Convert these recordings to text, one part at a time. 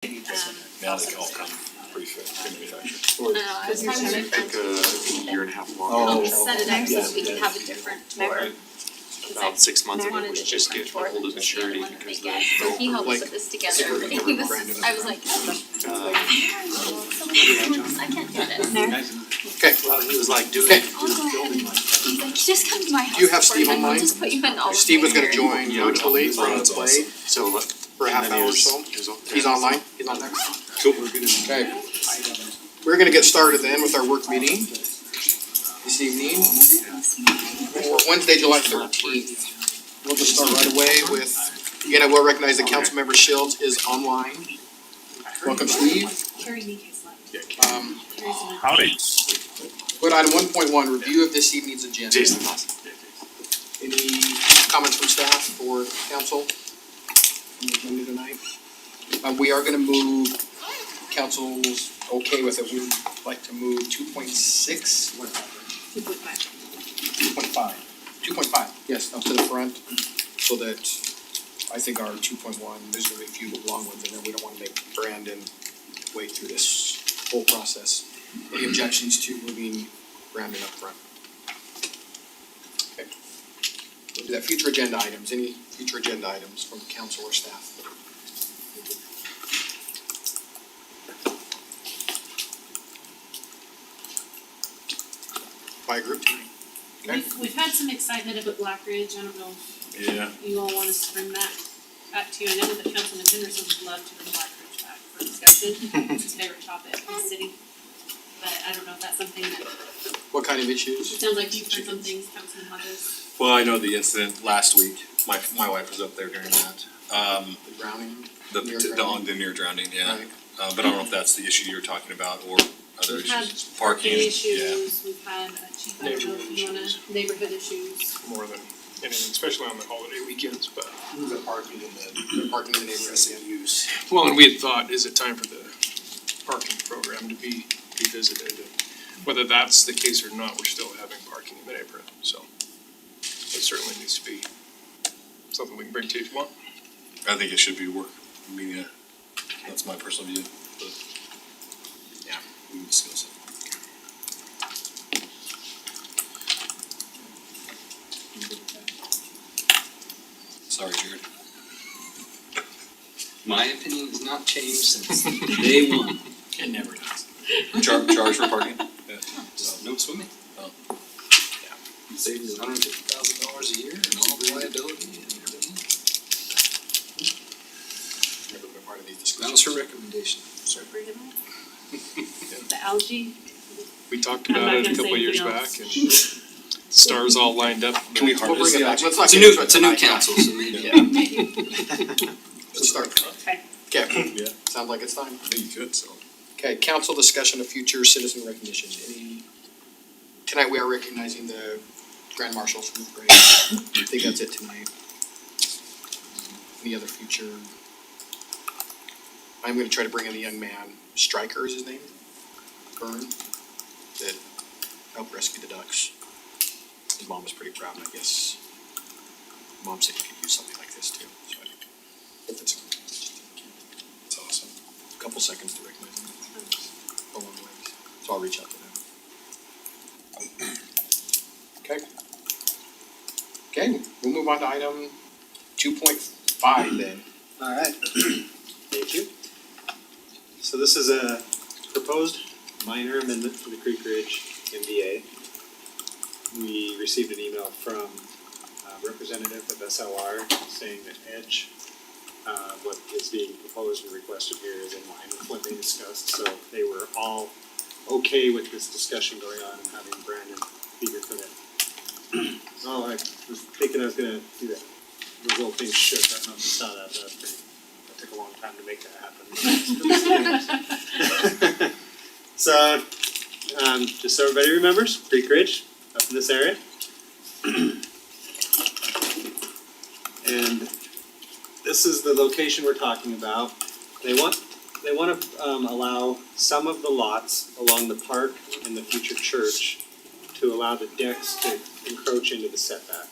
Now they all come pre-manufactured. I was talking to my friends. Took a year and a half long. I'll set it up so we can have a different tour. About 6 months ago, Wanted was a just different getting tour hold than of the maturity one that they because get. So he helped put this together. I was like, I can't do this. Okay, well, he was like doing Okay. I'll go ahead and, he's like, just come to my house. Do you have for Steve it, and online? I'll just put you in all of Steve was my gonna hair." join virtually for Oh, the that's play awesome. so look. for a half hour or so. He's online, he's on there. Cool. Okay. We're gonna get started then with our work meeting this evening for Wednesday, July 13th. We'll just start right away with, again, I will recognize that Councilmember Shields is online. Welcome, Steve. Howdy. Good, item 1.1, review of this evening's agenda. Jason Lawson. Any comments from staff or council on the agenda tonight? We are gonna move, council's okay with it, we'd like to move 2.6. 2.5. 2.5, yes, up to the front, so that I think our 2.1, there's gonna be a few long ones in there, we don't wanna make Brandon wait through this whole process. Any objections to moving Brandon up front? Okay. We'll do that, future agenda items, any future agenda items from council or staff? By group? Okay. We've had some excitement about Black Ridge, I don't know Yeah. if you all want us to bring that back to you, I know that Councilman Henderson would love to bring Black Ridge back for discussion, it's his favorite topic in the city. But I don't know if that's something that, What kind of it issues? sounds like you've heard some things, Councilman Hodges. Well, I know the incident last week. My wife was up there during that. The drowning? The Near the drowning. the near drowning, yeah. Right. But I don't know if that's the issue you're talking about or other We've had issues. parking yeah. issues, we've had, Chief, I don't know if you wanna, neighborhood issues. more than anything, especially on the holiday weekends, but. The parking in the neighborhood, yeah. use. Well, and we had thought, is it time for the parking program to be revisited? And whether that's the case or not, we're still having parking in the neighborhood, so. It certainly needs to be something we can bring to you if you want. I think it should be work. I mean, yeah, that's my personal view, but yeah, we can discuss it. Sorry, Jared. My opinion has not changed since day one. It never does. Charge for parking? Just no swimming. Oh. Yeah. Saves $150,000 a year and all the liability and everything. Never been part of these That discussions. was her recommendation. Bring it on. The algae, We talked I'm about not it a gonna couple say of years anything back and stars all lined up. Can we We'll harvest bring it the back, algae? let's not It's a get new, into it it's a new tonight. council, so maybe. Yeah. Let's start. okay. Okay, Yeah, sounds like it's time. I think you could, so. Okay, council discussion of future citizen recognition. Tonight we are recognizing the Grand Marshals from the parade. I think that's it tonight. Any other future? I'm gonna try to bring in the young man, Stryker is his name, Byrne, that helped rescue the ducks. His mom was pretty proud, and I guess mom said you could use something like this too, so I hope that's It's awesome. a couple seconds to recognize him. A long ways, so I'll reach out to them. Okay. Okay, we'll move on to item 2.5 then. Alright, thank you. So this is a proposed minor amendment to the Creek Ridge MDA. We received an email from a representative of SLR saying that Edge, what is being proposed and requested here is in line with what they discussed, so they were all okay with this discussion going on and having Brandon be here for that. Oh, I was thinking I was gonna do that. The little thing shook, I don't know if you saw that, that took a long time to make that happen. So, just so everybody remembers, Creek Ridge, up in this area. And this is the location we're talking about. They want to allow some of the lots along the park and the future church to allow the decks to encroach into the setback.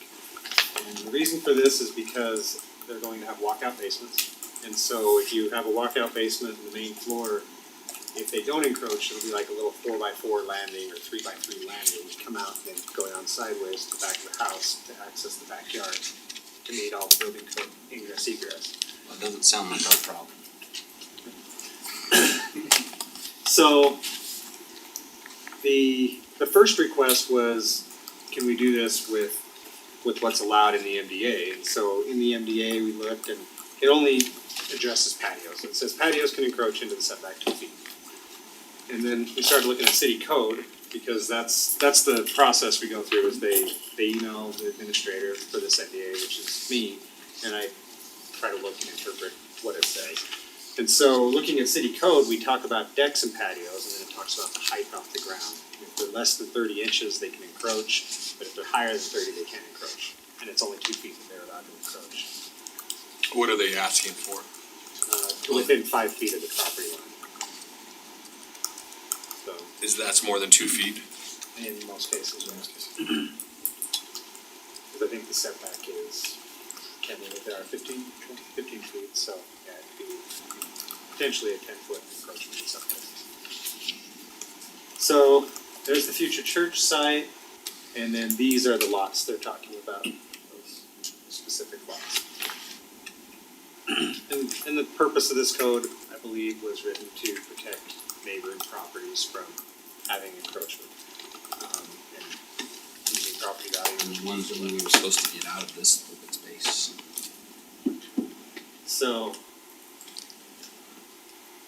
And the reason for this is because they're going to have walkout basements. And so if you have a walkout basement in the main floor, if they don't encroach, it'll be like a little 4x4 landing or 3x3 landing. You come out and then go down sideways to the back of the house to access the backyard to meet all the building code ingress egress. Well, it doesn't sound like our problem. So the first request was, can we do this with what's allowed in the MDA? And so in the MDA, we looked and it only addresses patios. It says patios can encroach into the setback 2 feet. And then we started looking at city code, because that's the process we go through, is they email the administrator for this MDA, which is me, and I try to look and interpret what it says. And so looking at city code, we talk about decks and patios, and then it talks about the height off the ground. If they're less than 30 inches, they can encroach, but if they're higher than 30, they can't encroach. And it's only 2 feet that they're allowed to encroach, What are they asking for? to within 5 feet of the property line. So, That's more than 2 feet? in most cases, yes. Because I think the setback is, can't remember if they are 15 feet, so yeah, it'd be potentially a 10-foot encroachment in some cases. So there's the future church site, and then these are the lots they're talking about, those specific lots. And the purpose of this code, I believe, was written to protect neighboring properties from having encroachment, and losing property value. Which ones are we were supposed to get out of this open space? So,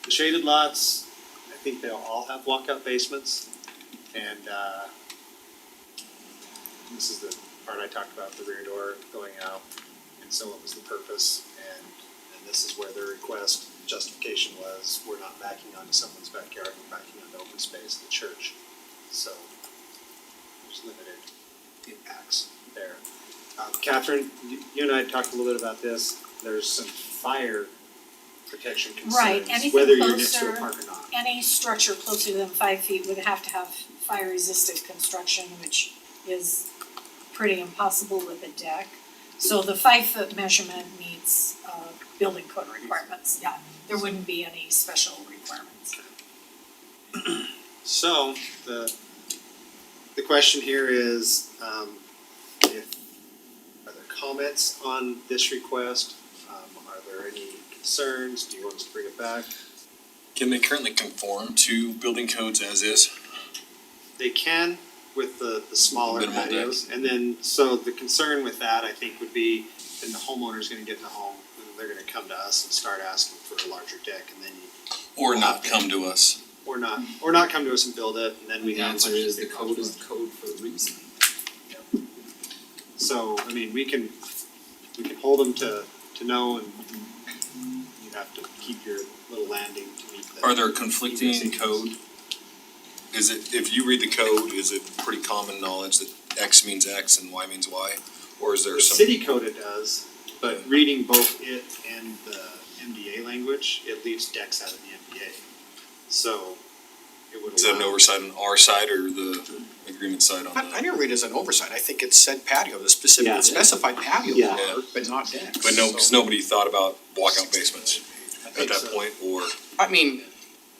the shaded lots, I think they'll all have walkout basements, and, this is the part I talked about, the rear door going out, and so what was the purpose, and this is where the request justification was, we're not backing onto someone's backyard, we're backing onto open space, the church, so there's limited impacts there. Catherine, you and I talked a little bit about this, there's some fire protection Right, concerns, anything whether you're next to a closer- park or not. Any structure closer than 5 feet would have to have fire resistant construction, which is pretty impossible with a deck. So the 5 foot measurement meets building code requirements, yeah, there wouldn't be any special requirements. So, the question here is, are there comments on this request? Are there any concerns? Do you want us to bring it back? Can they currently conform to building codes as is? They can with the smaller Minimal deck. patios, and then, so the concern with that, I think, would be, then the homeowner's gonna get in the home, and they're gonna come to us and start asking for a larger deck, and then Or not come to us? or not come to us and build it, and then we The have. a answer bunch of is the big code is conflict. the code for a reason. So, I mean, we can hold them to know, and you have to keep your little landing to meet the. Are there conflicting code? Is it, if you read the code, is it pretty common knowledge that X means X and Y means Y? Or is there The some? city code it does, but reading both it and the MDA language, it leaves decks out of the MDA. So, it would Does that have an allow. oversight on our side or the agreement side on I that? didn't read it as an oversight, I think it said patio, the specific, Yeah. it specified patio, Yeah. but not decks. But no, because nobody thought about walkout basements I at think that so. point, or, I mean,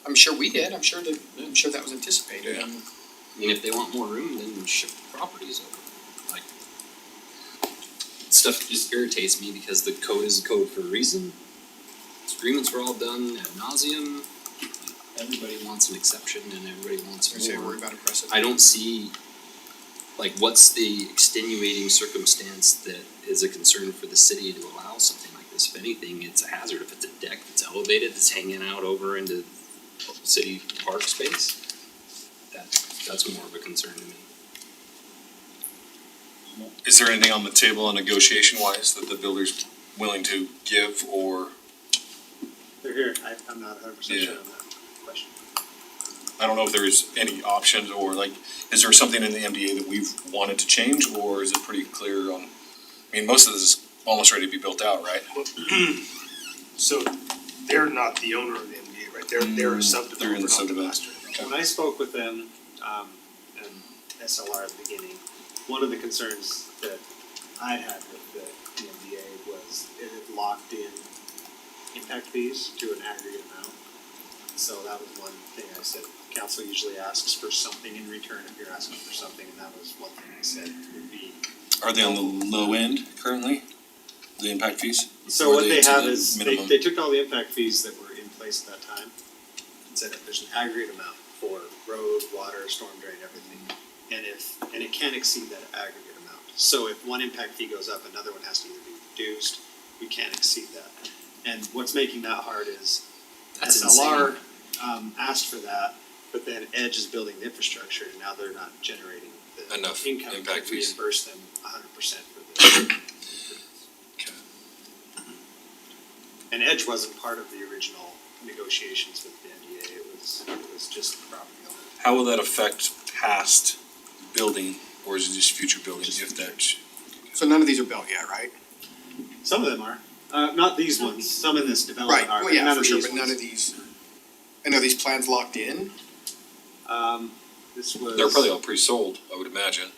I'm sure we did, I'm sure that was anticipated. Yeah. I mean, if they want more room, then ship the properties over. Like, stuff just irritates me because the code is a code for a reason. Agreements were all done ad nauseum. Everybody wants an exception and everybody wants I say more. worry about impressive. I don't see, like, what's the extenuating circumstance that is a concern for the city to allow something like this? If anything, it's a hazard. If it's a deck that's elevated, that's hanging out over into city park space, that's more of a concern to me. is there anything on the table on negotiation wise that the builder's willing to give or, They're here, I'm not 100% sure Yeah. on that question. I don't know if there's any options or like, is there something in the MDA that we've wanted to change or is it pretty clear on, I mean, most of this is almost ready to be built out, right? So they're not the owner of the MDA, right? They're a They're in the subdeveloper, not the subdivision. master. When I spoke with them, and SLR at the beginning, one of the concerns that I had with the MDA was it had locked in impact fees to an aggregate amount. So that was one thing I said, council usually asks for something in return if you're asking for something, and that was one thing I said would be. Are they on the low end currently, the impact fees? So Or what are they to have the is, minimum? they took all the impact fees that were in place at that time, and said that there's an aggregate amount for road, water, storm drain, everything. And it can't exceed that aggregate amount. So if one impact fee goes up, another one has to either be reduced, we can't exceed that. And what's making that hard is That's SLR asked for that, but then Edge is building the infrastructure and now they're not generating the Enough income impact to fees. reimburse them 100% for the. Okay. And Edge wasn't part of the original negotiations with the NDA, it was just the property owner. How will that affect past building, or is it just future buildings if that? So none of these are built yet, right? Some of them are, not these ones, some in this Right, development are, well, but yeah, none for of sure, these but none ones. of these, and are these plans locked in? This was. They're probably all pre-sold, I would imagine.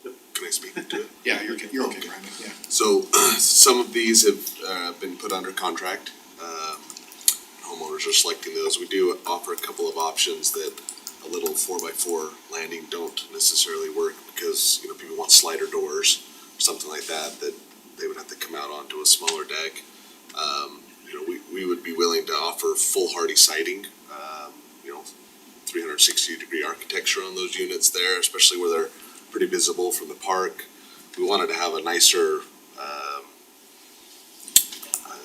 Can I speak to it? Yeah, you're okay, Brandon, yeah. So, some of these have been put under contract. Homeowners are selecting those. We do offer a couple of options that a little 4x4 landing don't necessarily work because, you know, people want slider doors or something like that, that they would have to come out onto a smaller deck. You know, we would be willing to offer full hardy siding, you know, 360-degree architecture on those units there, especially where they're pretty visible from the park. We wanted to have a nicer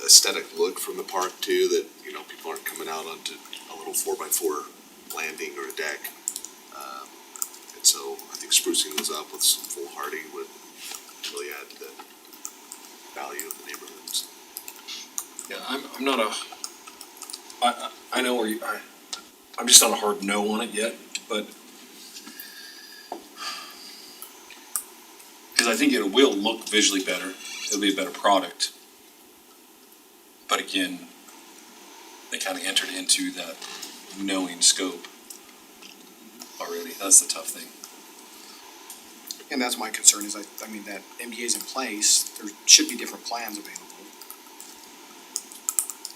aesthetic look from the park too, that, you know, people aren't coming out onto a little 4x4 landing or a deck. And so I think sprucing those up with some full hardy would really add to the value of the neighborhoods. Yeah, I'm not I know where I'm just not a hard no on it yet, but because I think it will look visually better, it'll be a better product. But again, they kind of entered into that knowing scope already. That's the tough thing. And that's my concern is I mean, that MDA is in place, there should be different plans available.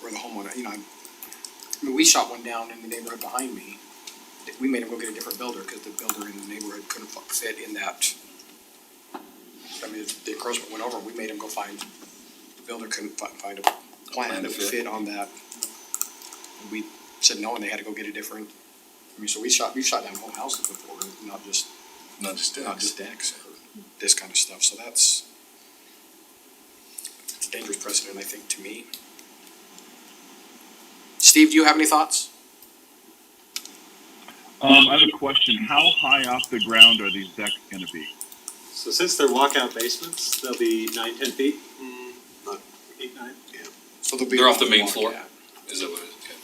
Where the homeowner, you know, I mean, we shot one down in the neighborhood behind me. We made him go get a different builder because the builder in the neighborhood couldn't fit in that. I mean, the encroachment went over, we made him go find, the builder couldn't find a plan that would fit on that. We said no, and they had to go get a different, I mean, so we've shot down whole houses before, not just decks or this kind of stuff, so it's a dangerous precedent, I think, to me. Steve, do you have any thoughts? I have a question. How high off the ground are these decks gonna be? So since they're walkout basements, they'll be 9-10 feet, Not 8-9. So they'll be They're off the above main walk, floor? yeah. Is that what it is? Okay.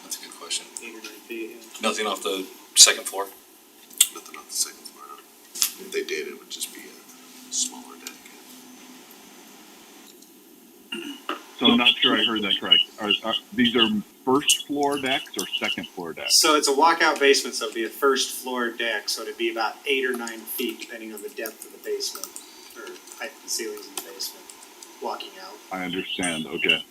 That's a good question. 8 or 9 feet, yeah. Nothing off the second floor? Nothing on the second floor, no. If they did, it would just be a smaller deck. So I'm not sure I heard that correct. Are these are first floor decks or second floor decks? So it's a walkout basement, so it'd be a first floor deck, so it'd be about 8 or 9 feet, depending on the depth of the basement, or height of the ceilings in the basement, walking out. I understand, okay.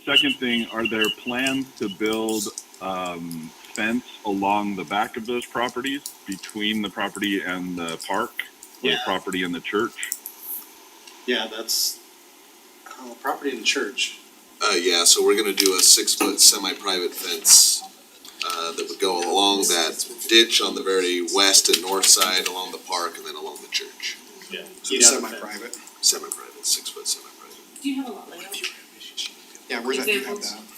Second thing, are there plans to build, fence along the back of those properties, between the property and the park? Or the Yeah. property and the church? Yeah, that's, property in the church. Yeah, so we're gonna do a 6-foot semi-private fence, that would go along that ditch on the very west and north side, along the park, and then along the church. Yeah. So it's semi-private. Semi-private, 6-foot semi-private. Do you have a lot layout? Yeah, where's that, do you have Examples.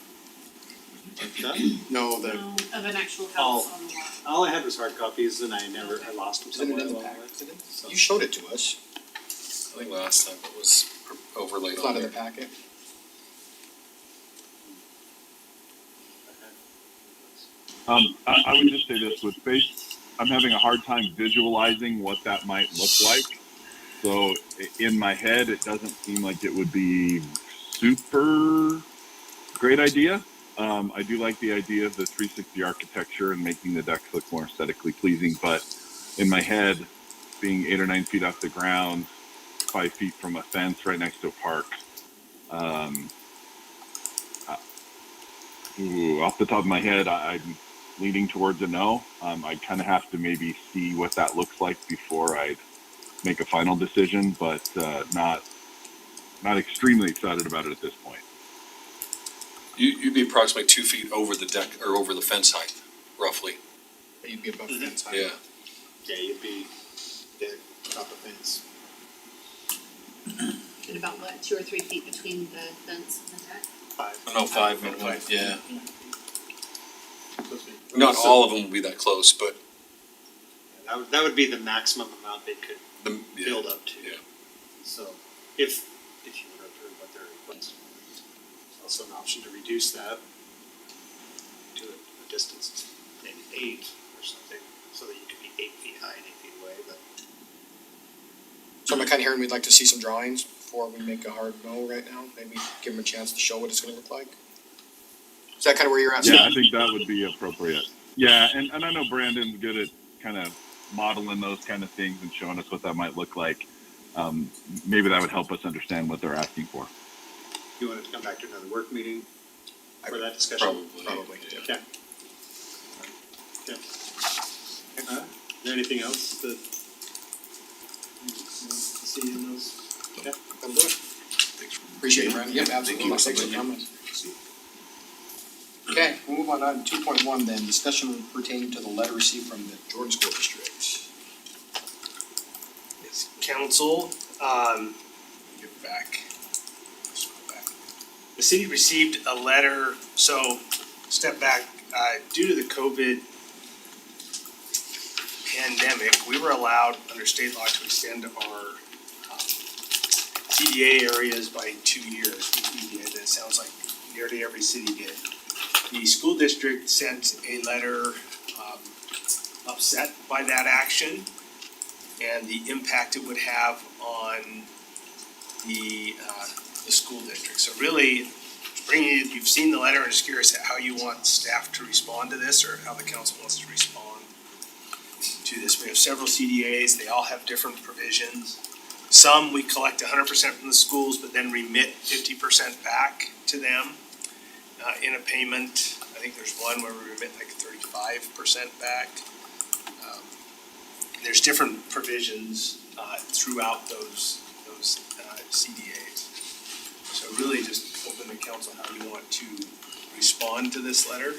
that? No, the, No, of an actual house on the lot. All I had was hard copies, and I lost them is it somewhere in the along the way. packet? So- You showed it to us, I think last time it was overlaid it's on not in the there. packet. I would just say this, with face, I'm having a hard time visualizing what that might look like. So in my head, it doesn't seem like it would be super great idea. I do like the idea of the 360 architecture and making the decks look more aesthetically pleasing, but in my head, being 8 or 9 feet off the ground, 5 feet from a fence right next to a park, Off the top of my head, I'm leaning towards a no. I'd kind of have to maybe see what that looks like before I'd make a final decision, but not extremely excited about it at this point. You'd be approximately 2 feet over the deck, or over the fence height, roughly. You'd be above the fence height. Yeah. Yeah, you'd be dead top of fence. And about what, 2 or 3 feet between the fence and the deck? 5. No, 5 minimum, yeah. Supposed to be- Not all of them would be that close, but That would be the maximum amount they could yeah. build up to. Yeah. So if you were to approve what they're requesting, there's also an option to reduce that to a distance of maybe 8 or something, so that you could be 8 feet high and 8 feet away, but. So am I kinda hearing we'd like to see some drawings before we make a hard no right now? Maybe give them a chance to show what it's gonna look like? Is that kinda where you're at? Yeah, Steve? I think that would be appropriate. Yeah, and I know Brandon's good at kind of modeling those kind of things and showing us what that might look like. Maybe that would help us understand what they're asking for. You want it to come back to another work meeting for that discussion? Probably, yeah. Okay. Okay. Is there anything else that you want to see in those? Okay. That'll do it. Appreciate it, Brandon. Yep, absolutely. Thanks for coming. Okay, we'll move on to 2.1 then, discussion pertaining to the letter received from the Jordan School District. Yes, council, get back. Let's go back. The city received a letter, so step back, due to the COVID pandemic, we were allowed under state law to extend our CDA areas by 2 years, which we did. It sounds like nearly every city did. The school district sent a letter upset by that action and the impact it would have on the school district. So really, you've seen the letter and just curious how you want staff to respond to this or how the council wants to respond to this. We have several CDAs, they all have different provisions. Some we collect 100% from the schools, but then remit 50% back to them in a payment. I think there's one where we remit like 35% back. There's different provisions throughout those CDAs. So really just open the council how you want to respond to this letter.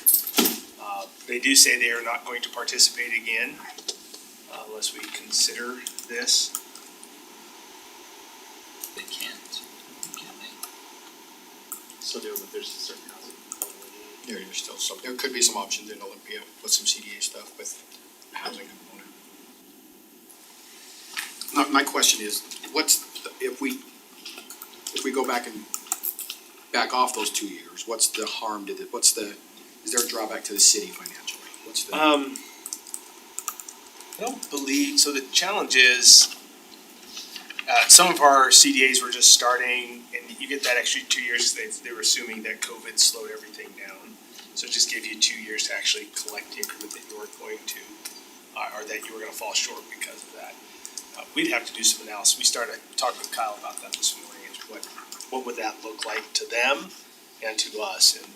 They do say they are not going to participate again unless we consider this. They can't, can they? So there's certain housing. There's still some, there could be some options in Olympia with some CDA stuff with housing component. My question is, if we go back and back off those 2 years, what's the harm to is there a drawback to the city financially? What's the? I don't believe, so the challenge is, some of our CDAs were just starting, and you get that extra 2 years, they were assuming that COVID slowed everything down. So it just gave you 2 years to actually collect the increment that you were going to, or that you were gonna fall short because of that. We'd have to do some analysis. We started talking with Kyle about that this morning, is what would that look like to them and to us, and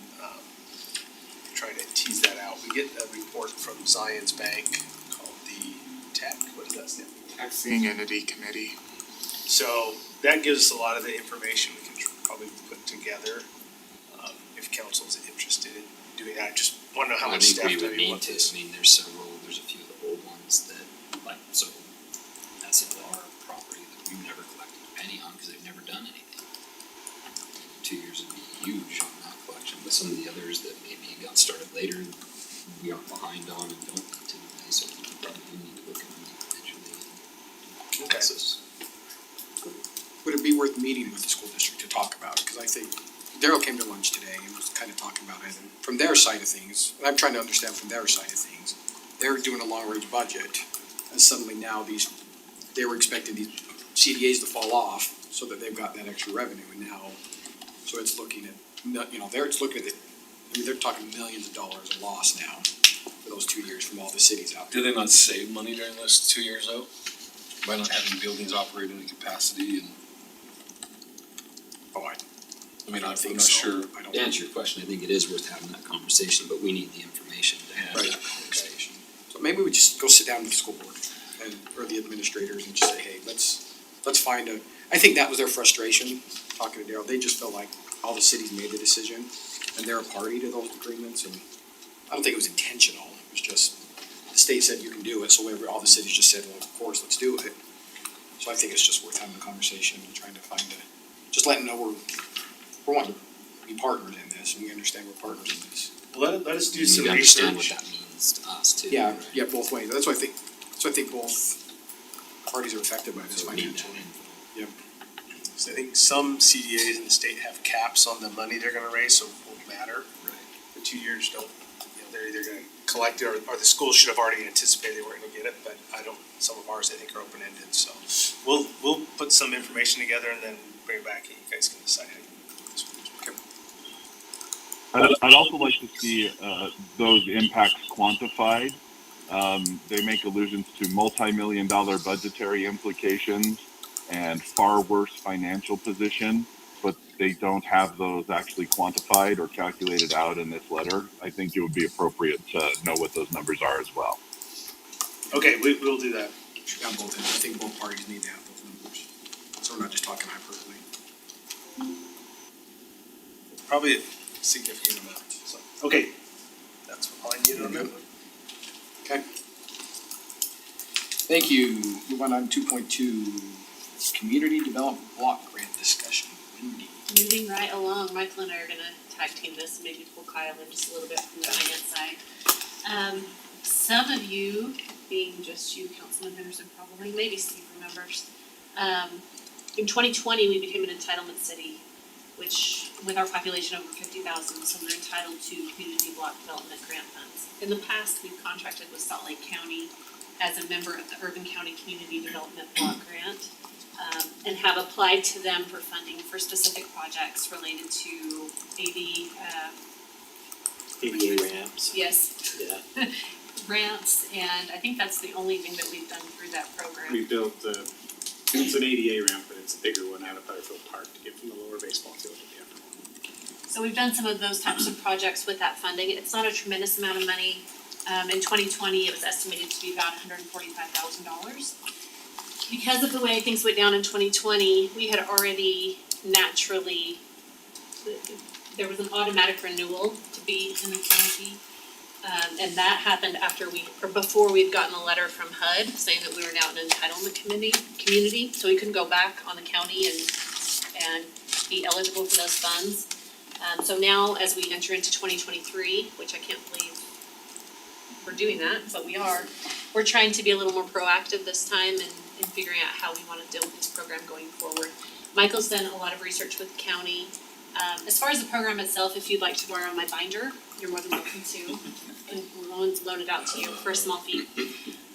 trying to tease that out. We get a report from Zions Bank called the TAC, what does that stand for? Taxing Entity Committee. So that gives us a lot of the information we can probably put together, if council's interested in doing that. Just wanna know how much staff I think we time would you need want to, this. I mean, there's a few of the old ones that, like, so SLR property that we've never collected a penny on because they've never done anything. 2 years would be huge on that collection, but some of the others that maybe got started later, we are behind on and don't need to, so we probably do need to look at them eventually. Okay. Would it be worth meeting with the school district to talk about it? Cause I think Daryl came to lunch today and was kind of talking about it, and from their side of things, and I'm trying to understand from their side of things, they're doing a long range budget, and suddenly now they were expecting these CDAs to fall off so that they've got that extra revenue, and now, so it's looking at, they're talking millions of dollars of loss now for those 2 years from all the cities out there. Did they not save money during those 2 years though? By not having buildings operating in capacity and? I mean, I'm think not so. sure. I don't To answer your question, I think it is worth having that conversation, but we need the information to have Right. that conversation. So maybe we just go sit down with the school board and, or the administrators and just say, hey, let's find a, I think that was their frustration, talking to Daryl, they just felt like all the cities made the decision and they're a party to those agreements, and I don't think it was intentional, it was just, the state said you can do it, so all the cities just said, well, of course, let's do it. So I think it's just worth having a conversation and trying to find just letting them know we're wanting to be partners in this, and we understand we're partners in this. Let us do some You understand what research. that means to us too. Yeah, right? yeah, both ways, that's why I think both parties are affected by this So we need that financially. info. So I think some CDAs in the state have caps on the money they're gonna raise, so it won't matter. Right. The 2 years don't, they're either gonna collect it or the school should have already anticipated they weren't gonna get it, but some of ours I think are open-ended, so. We'll put some information together and then bring it back and you guys can decide how you. I'd also like to see those impacts quantified. They make allusions to multi-million-dollar budgetary implications and far worse financial position, but they don't have those actually quantified or calculated out in this letter. I think it would be appropriate to know what those numbers are as well. Okay, we'll do that. Yeah, both, I think both parties need to have those numbers, so we're not just talking hyperbole. Probably a significant amount, so, okay. That's all I need on that one. Okay. Thank you. Move on to 2.2, community development block grant discussion. Wendy. Moving right along, Michael and I are gonna tag team this, maybe pull Kyle in just a little bit from the finance side. Some of you, being just you, Councilman Henderson probably, maybe Steve remembers. In 2020, we became an entitlement city, which with our population over 50,000, so we're entitled to community block development grant funds. In the past, we've contracted with Salt Lake County as a member of the Urban County Community Development Block Grant, and have applied to them for funding for specific projects related to ADA ramps. yes, Yeah. ramps, and I think that's the only thing that we've done through that program. We built it's an ADA ramp, but it's a bigger one out of Butterfield Park to get from the lower baseball field to the upper one. So we've done some of those types of projects with that funding. It's not a tremendous amount of money. In 2020, it was estimated to be about $145,000. Because of the way things went down in 2020, we had already naturally, there was an automatic renewal to be in the county. And that happened before we'd gotten a letter from HUD saying that we were now an entitlement community, so we couldn't go back on the county and be eligible for those funds. So now, as we enter into 2023, which I can't believe we're doing that, but we are, we're trying to be a little more proactive this time in figuring out how we wanna deal with this program going forward. Michael's done a lot of research with the county. As far as the program itself, if you'd like to borrow my binder, you're more than welcome to. And Loan's loaned out to you for a small fee.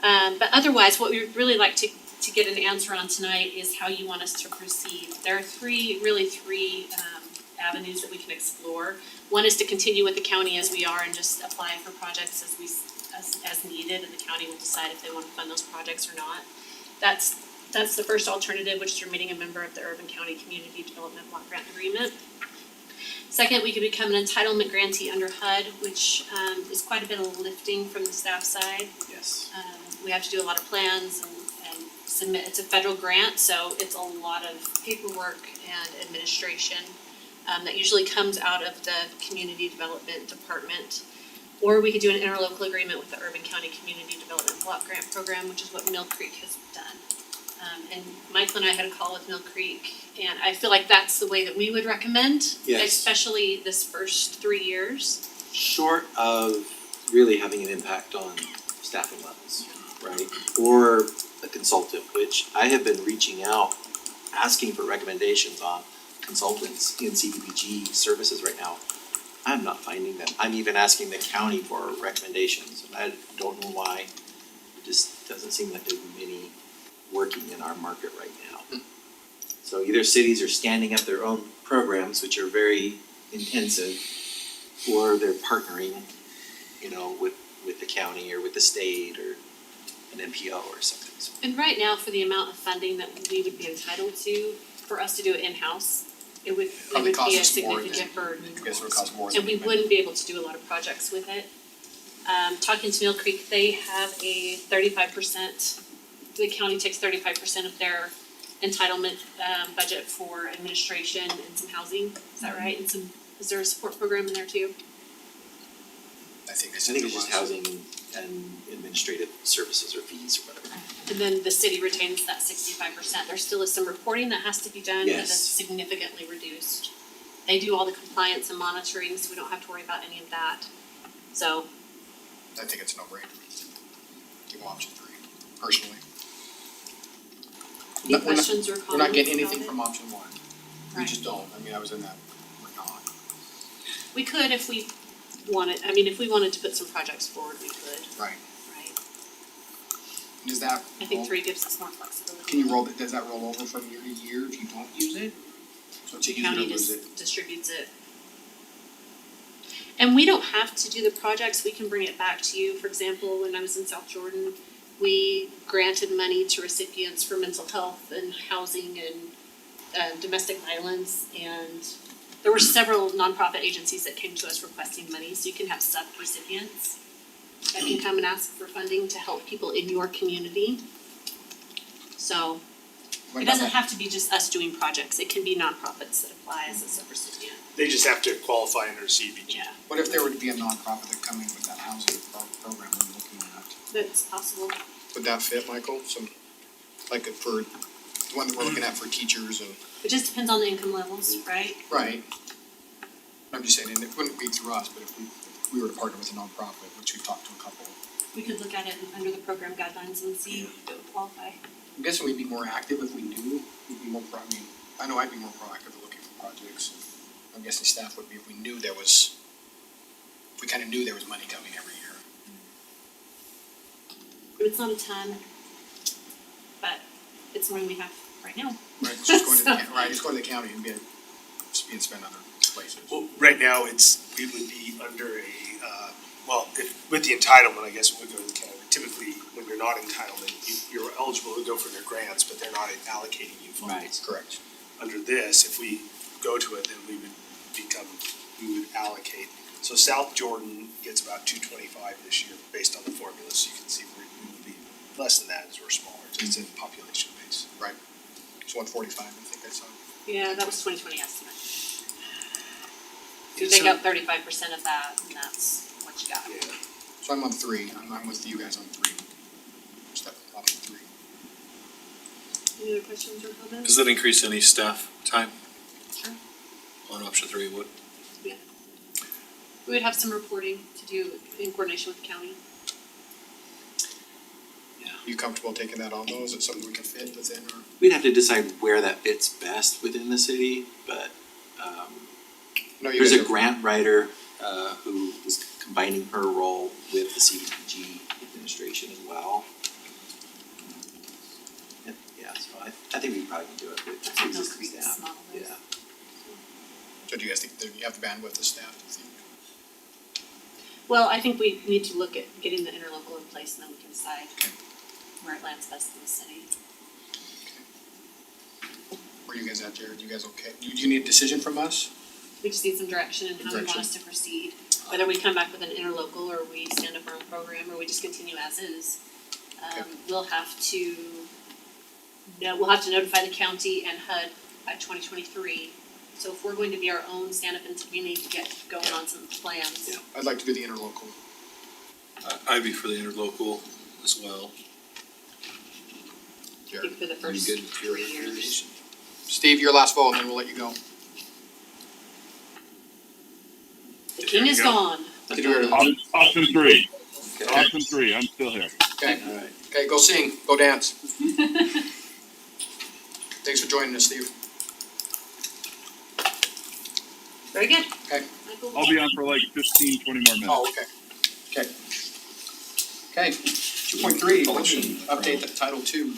But otherwise, what we'd really like to get an answer on tonight is how you want us to proceed. There are three avenues that we can explore. One is to continue with the county as we are and just apply for projects as needed, and the county will decide if they want to fund those projects or not. That's the first alternative, which is remaining a member of the Urban County Community Development Block Grant Agreement. Second, we could become an entitlement grantee under HUD, which is quite a bit of lifting from the staff side. Yes. We have to do a lot of plans and submit, it's a federal grant, so it's a lot of paperwork and administration that usually comes out of the Community Development Department. Or we could do an interlocal agreement with the Urban County Community Development Block Grant Program, which is what Mill Creek has done. And Michael and I had a call with Mill Creek, and I feel like that's the way that we would recommend, Yes. especially this first 3 years. Short of really having an impact on staffing levels, right? Or a consultant, which I have been reaching out, asking for recommendations on consultants in CDBG services right now. I'm not finding them. I'm even asking the county for recommendations, and I don't know why. It just doesn't seem like there's many working in our market right now. So either cities are standing up their own programs, which are very intensive, or they're partnering, with the county or with the state or an NPO or something. So And right now, for the amount of funding that we would be entitled to, for us to do it in-house, it would Probably be cost a us more than- significant burden. I guess it would cost more than. And we wouldn't be able to do a lot of projects with it. Talking to Mill Creek, they have a 35%, the county takes 35% of their entitlement budget for administration and some housing, is that right? And some, is there a support program in there too? I think I think it's just housing and administrative services or fees or whatever. And then the city retains that 65%. There still is some reporting that has to be done, but Yes. that's significantly reduced. They do all the compliance and monitoring, so we don't have to worry about any of that. So, I think it's a no-brainer. Give them option 3, personally. any We're not- questions or comments We're not getting about anything it? from option 1. We Right. just don't. I mean, I was in that, we're not. We could if we wanted, I mean, if we wanted to put some projects forward, we could, Right. right? Does that I think 3 gives us more flexibility. Can you roll, does that roll over from year to year if you don't use it? So to use it or County lose just it? distributes it. And we don't have to do the projects, we can bring it back to you. For example, when I was in South Jordan, we granted money to recipients for mental health and housing and domestic violence. And there were several nonprofit agencies that came to us requesting money, so you can have sub-recipients that can come and ask for funding to help people in your community. So What it about doesn't that? have to be just us doing projects, it can be nonprofits that apply as a sub-recipient. They just have to qualify under CDBG. Yeah, What if there were to be a nonprofit that come in with that housing program we're looking at? that's possible. Would that fit, Michael? Some, like for, the one that we're looking at for teachers and. It just depends on the income levels, right? Right. I'm just saying, and it wouldn't be through us, but if we were to partner with a nonprofit, which we've talked to a couple. We could look at it under the program guidelines and see if it would qualify. I'm guessing we'd be more active if we knew, we'd be more I mean, I know I'd be more proactive in looking for projects. I'm guessing staff would be if we knew there was, if we kinda knew there was money coming every year. But it's not a ton, but it's more than we have right now. Right, it's just going to the, right, it's going to the county and being spent other places. Well, right now, we would be under a, with the entitlement, I guess, when we go to the county, typically, when you're not entitlement, you're eligible to go for their grants, but they're not allocating you funds. Right. Correct. Under this, if we go to it, then we would allocate. So South Jordan gets about 225 this year, based on the formula, so you can see we would be less than that as we're smaller, just in population base. Right. It's 145, I think I saw. Yeah, that was 2020 estimate. You Yeah, take so- out 35% of that, and that's what you got. Yeah. So I'm on 3, I'm with you guys on 3. Step, option 3. Any other questions or comments? Does that increase any staff time? Sure. On option 3 it would? We would have some reporting to do in coordination with the county. You comfortable taking that on though? Is it something we can fit within or? We'd have to decide where that fits best within the city, but No, you there's guys a are- grant writer who is combining her role with the CDBG administration as well. Yeah, so I think we probably can do it with That's what Mill existing Creek's staff. model is. Yeah. So do you guys think that you have the bandwidth of staff to think? Well, I think we need to look at getting the interlocal in place and then we can decide Okay. where it lands best in the city. Where you guys at, Jared? You guys okay? Do you need a decision from us? We just need some direction in how we want us to proceed. Whether we come back with an interlocal or we stand up our own program or we just continue as is. Okay. We'll have to notify the county and HUD by 2023. So if we're going to be our own stand-up entity, we need to get going on some plans. Yeah. I'd like to do the interlocal. I'd be for the interlocal as well. I think for the Are you first good with your 3 years. recommendation? Steve, your last vote and then we'll let you go. The king is gone. Get rid of it. Option 3, Okay. option 3, I'm still here. Okay, Alright. okay, go sing, go dance. Thanks for joining us, Steve. Very good. Okay. Michael? I'll be on for like 15, 20 more minutes. Oh, okay. Okay. Okay, 2.3, update the Title II.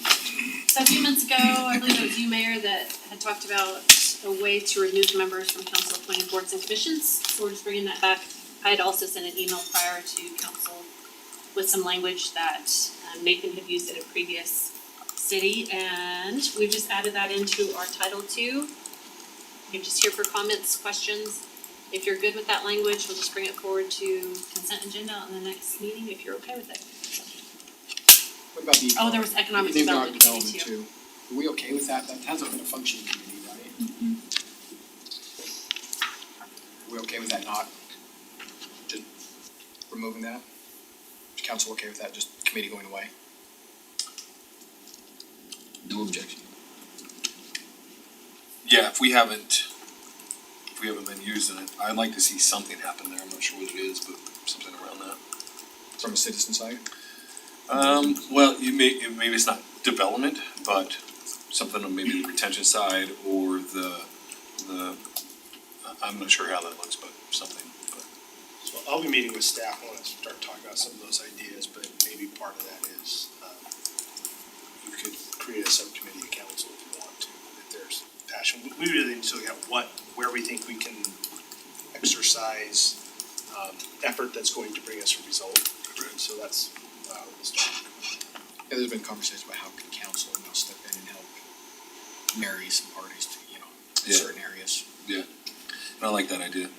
So a few months ago, I believe it was you, Mayor, that had talked about a way to remove members from council appointed boards and commissions. So we're just bringing that back. I had also sent an email prior to council with some language that Nathan had used in a previous city. And we've just added that into our Title II. You're just here for comments, questions. If you're good with that language, we'll just bring it forward to consent agenda on the next meeting if you're okay with it. What about the? Oh, there was economic development committee too. Are we okay with that? That hasn't been a functioning committee, right? Are we okay with that not? Just removing that? Is council okay with that, just committee going away? No objection. Yeah, if we haven't been using it, I'd like to see something happen there, I'm not sure what it is, but something around that. From a citizen side? Well, maybe it's not development, but something on maybe the retention side or the, I'm not sure how that looks, but something, but. So I'll be meeting with staff, I wanna start talking about some of those ideas, but maybe part of that is, you could create a subcommittee of council if you want to, if there's passion. We really need to look at where we think we can exercise, effort that's going to bring us a result. And so that's, we'll start. Yeah, there's been conversations about how can council now step in and help marry some parties to, Yeah. certain areas. And I like that idea.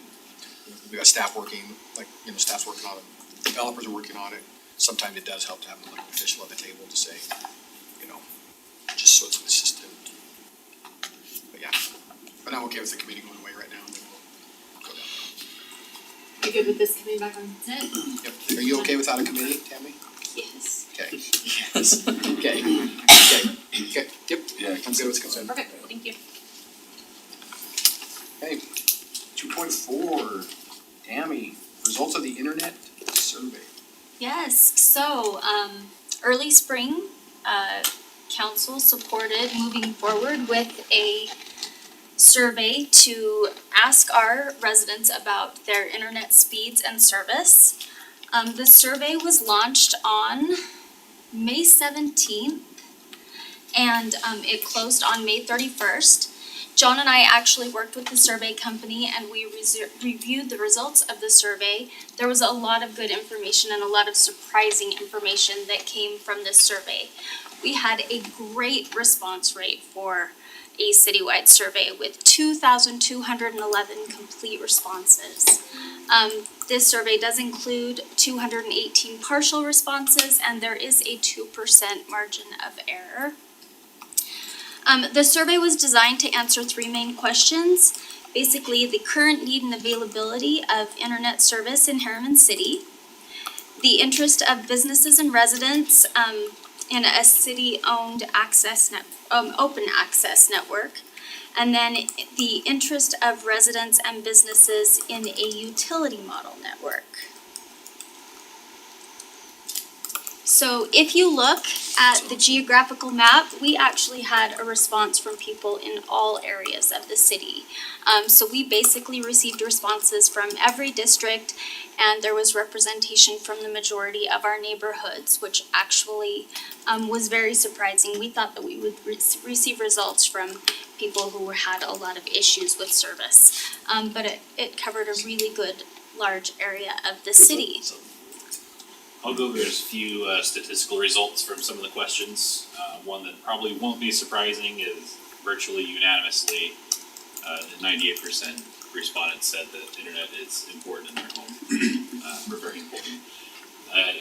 We got staff working, staff's working on it, developers are working on it. Sometimes it does help to have an elected official at the table to say, just so it's consistent. But yeah, but I'm okay with the committee going away right now, and then we'll go down. You good with this coming back on consent? Yep, are you okay without a committee, Tammy? Yes. Okay. Yes. Okay, yep, Yeah. I'm good with consent. Perfect, thank you. Okay, 2.4, Tammy, results of the internet survey. Yes, so, early spring, council supported moving forward with a survey to ask our residents about their internet speeds and service. The survey was launched on May 17th and it closed on May 31st. John and I actually worked with the survey company and we reviewed the results of the survey. There was a lot of good information and a lot of surprising information that came from this survey. We had a great response rate for a citywide survey with 2,211 complete responses. This survey does include 218 partial responses and there is a 2% margin of error. The survey was designed to answer three main questions. Basically, the current need and availability of internet service in Harriman City, the interest of businesses and residents in a city-owned open access network, and then the interest of residents and businesses in a utility model network. So if you look at the geographical map, we actually had a response from people in all areas of the city. So we basically received responses from every district and there was representation from the majority of our neighborhoods, which actually was very surprising. We thought that we would receive results from people who had a lot of issues with service. But it covered a really good large area of the city. I'll go over a few statistical results from some of the questions. One that probably won't be surprising is virtually unanimously, 98% respondents said that internet is important in their home, or very important.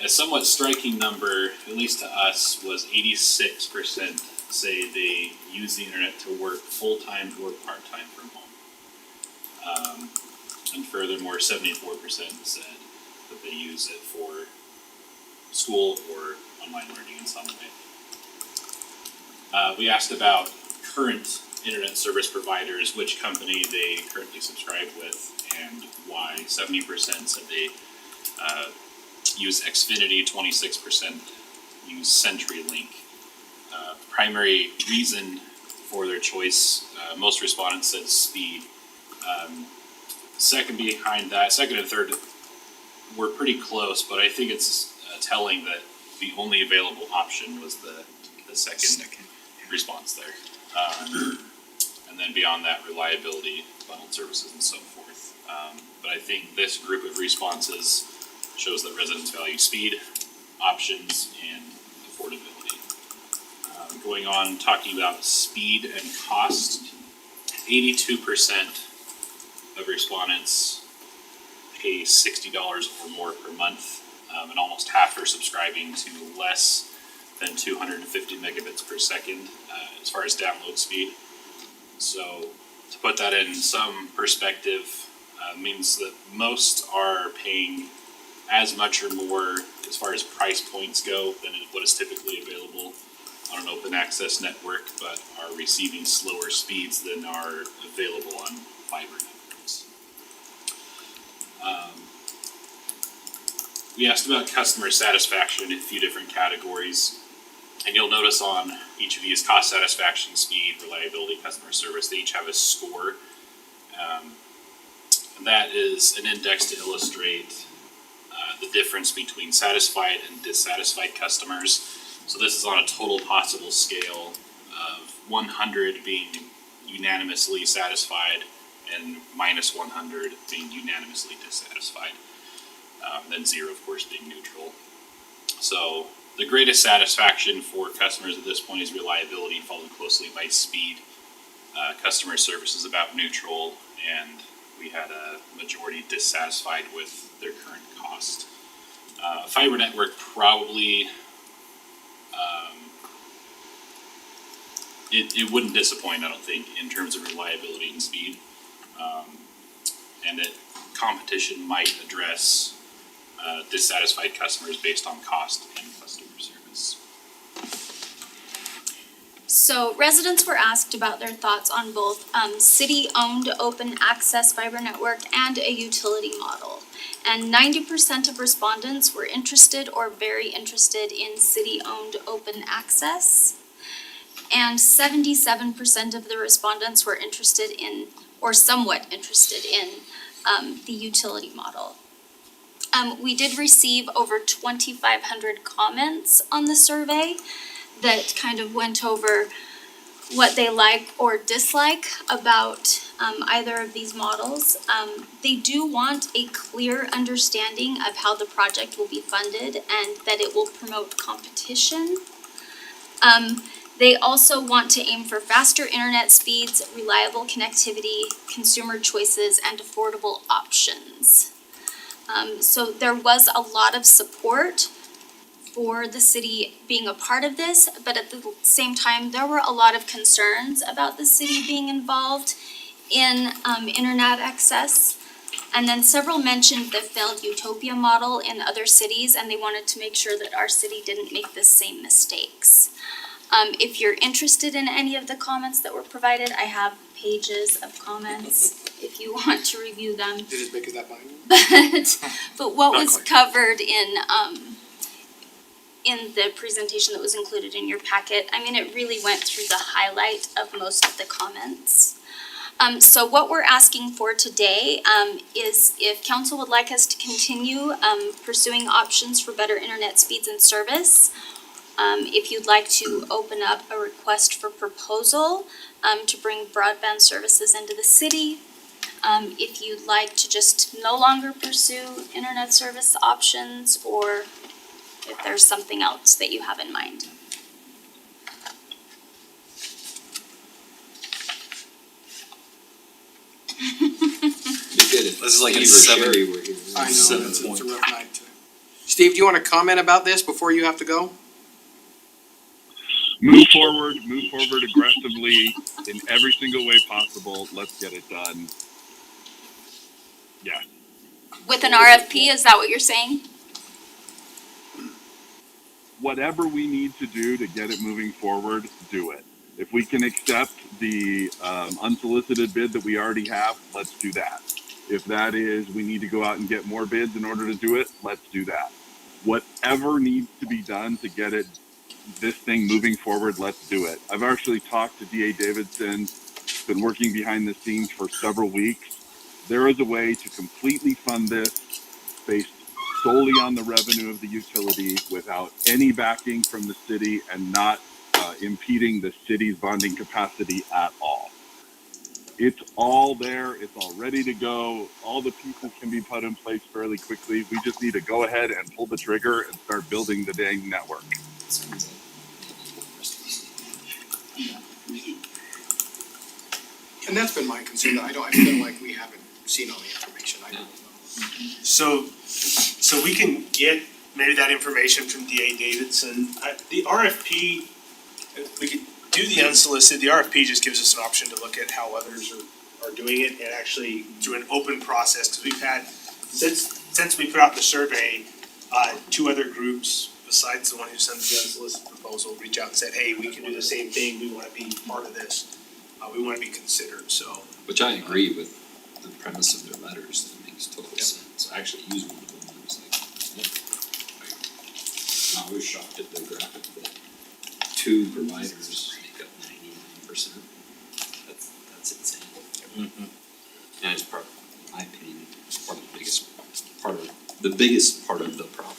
A somewhat striking number, at least to us, was 86% say they use the internet to work full-time or part-time from home. And furthermore, 74% said that they use it for school or online learning in some way. We asked about current internet service providers, which company they currently subscribe with, and why. 70% said they use Xfinity, 26% use CenturyLink. Primary reason for their choice, most respondents said speed. Second and third were pretty close, but I think it's telling that the only available option was the second response there. And then beyond that, reliability, bundled services, and so forth. But I think this group of responses shows that residents value speed, options, and affordability. Going on, talking about speed and cost, 82% of respondents pay $60 or more per month, and almost half are subscribing to less than 250 megabits per second as far as download speed. So to put that in some perspective, means that most are paying as much or more as far as price points go than what is typically available on an open access network, but are receiving slower speeds than are available on fiber networks. We asked about customer satisfaction in a few different categories, and you'll notice on each of these: cost, satisfaction, speed, reliability, customer service, they each have a score. And that is an index to illustrate the difference between satisfied and dissatisfied customers. So this is on a total possible scale of 100 being unanimously satisfied and minus 100 being unanimously dissatisfied. Then 0, of course, being neutral. So the greatest satisfaction for customers at this point is reliability, followed closely by speed. Customer service is about neutral, and we had a majority dissatisfied with their current cost. Fiber network probably, it wouldn't disappoint, I don't think, in terms of reliability and speed. And that competition might address dissatisfied customers based on cost and customer service. So residents were asked about their thoughts on both city-owned open access fiber network and a utility model. And 90% of respondents were interested or very interested in city-owned open access. And 77% of the respondents were interested in, or somewhat interested in, the utility model. We did receive over 2,500 comments on the survey that kind of went over what they like or dislike about either of these models. They do want a clear understanding of how the project will be funded and that it will promote competition. They also want to aim for faster internet speeds, reliable connectivity, consumer choices, and affordable options. So there was a lot of support for the city being a part of this, but at the same time, there were a lot of concerns about the city being involved in internet access. And then several mentioned the failed utopia model in other cities, and they wanted to make sure that our city didn't make the same mistakes. If you're interested in any of the comments that were provided, I have pages of comments if you want to review them. Is it as big as that binder? But what Not was quite. covered in the presentation that was included in your packet, I mean, it really went through the highlight of most of the comments. So what we're asking for today is if council would like us to continue pursuing options for better internet speeds and service, if you'd like to open up a request for proposal to bring broadband services into the city, if you'd like to just no longer pursue internet service options, or if there's something else that you have in mind. This is like a Sherry were here. I know, Seven it's point. a rough night to. Steve, do you wanna comment about this before you have to go? Move forward aggressively in every single way possible. Let's get it done. Yeah. With an RFP, is that what you're saying? Whatever we need to do to get it moving forward, do it. If we can accept the unsolicited bid that we already have, let's do that. If that is, we need to go out and get more bids in order to do it, let's do that. Whatever needs to be done to get this thing moving forward, let's do it. I've actually talked to DA Davidson, been working behind the scenes for several weeks. There is a way to completely fund this based solely on the revenue of the utility without any backing from the city and not impeding the city's bonding capacity at all. It's all there, it's all ready to go, all the pieces can be put in place fairly quickly. We just need to go ahead and pull the trigger and start building the dang network. And that's been my concern, that I feel like we haven't seen all the information, I don't know. So we can get maybe that information from DA Davidson. The RFP, we could do the unsolicited, the RFP just gives us an option to look at how others are doing it and actually through an open process, cause we've had, since we put out the survey, two other groups besides the one who sent the unsolicited proposal reach out and said, hey, we can do the same thing, we wanna be part of this, we wanna be considered, so. Which I agree with the premise of their letters, that makes total sense. I actually use one of them, and I was like, I was shocked at the graphic that two providers make up 99%. That's insane. And it's part, in my opinion, part of the biggest part of the problem.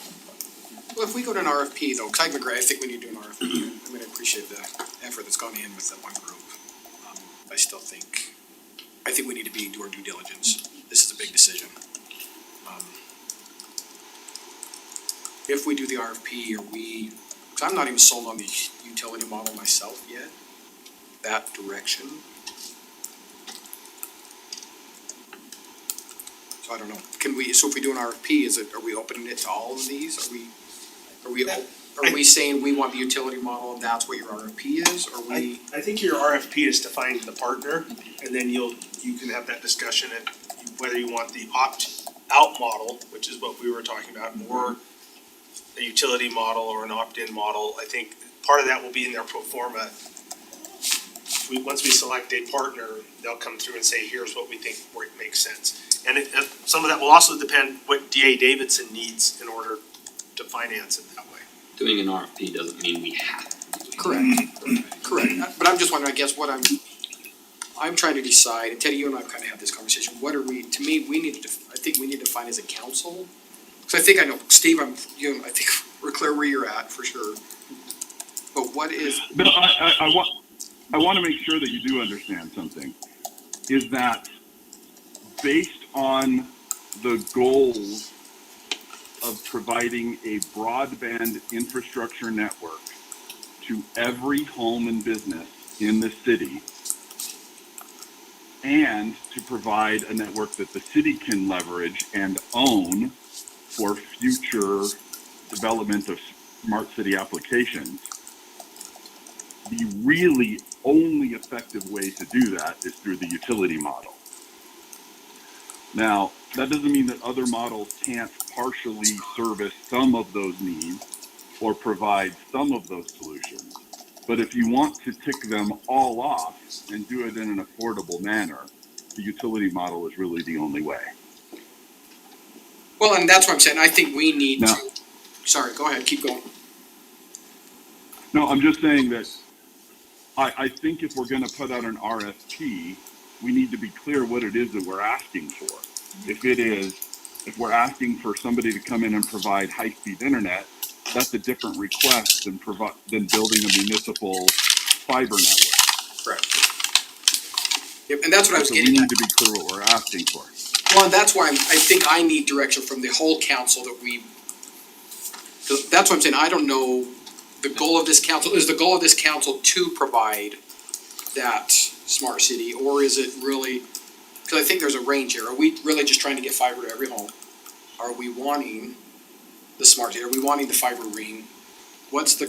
Well, if we go to an RFP though, cause I agree, I think we need to do an RFP, I mean, I appreciate the effort that's gone in with that one group. I still think, I think we need to do our due diligence, this is a big decision. If we do the RFP, cause I'm not even sold on the utility model myself yet, that direction. So I don't know, so if we do an RFP, are we opening it to all of these, are we saying we want the utility model and that's what your RFP is, or we? I think your RFP is to find the partner, and then you can have that discussion at whether you want the opt-out model, which is what we were talking about, or a utility model or an opt-in model. I think part of that will be in their pro forma. Once we select a partner, they'll come through and say, here's what we think makes sense. And some of that will also depend what DA Davidson needs in order to finance it that way. Doing an RFP doesn't mean we have to do it. Correct, but I'm just wondering, I guess what I'm trying to decide, and Teddy, you and I kind of had this conversation, to me, I think we need to define as a council. Cause I think I know, Steve, I think we're clear where you're at, for sure. But what is? No, I want to make sure that you do understand something, is that based on the goals of providing a broadband infrastructure network to every home and business in the city, and to provide a network that the city can leverage and own for future development of smart city applications, the really only effective way to do that is through the utility model. Now, that doesn't mean that other models can't partially service some of those needs or provide some of those solutions. But if you want to tick them all off and do it in an affordable manner, the utility model is really the only way. Well, and that's what I'm saying, I think we need Now, to, sorry, go ahead, keep going. No, I'm just saying that I think if we're gonna put out an RFP, we need to be clear what it is that we're asking for. If we're asking for somebody to come in and provide high-speed internet, that's a different request than building a municipal fiber network. Correct. Yep, and that's what I was So getting we at. need to be clear what we're asking for. Well, and that's why I think I need direction from the whole council that's what I'm saying, I don't know, the goal of this council to provide that smart city, or is it really, cause I think there's a range here, are we really just trying to get fiber to every home? Are we wanting the smart city, are we wanting the fiber ring? Cause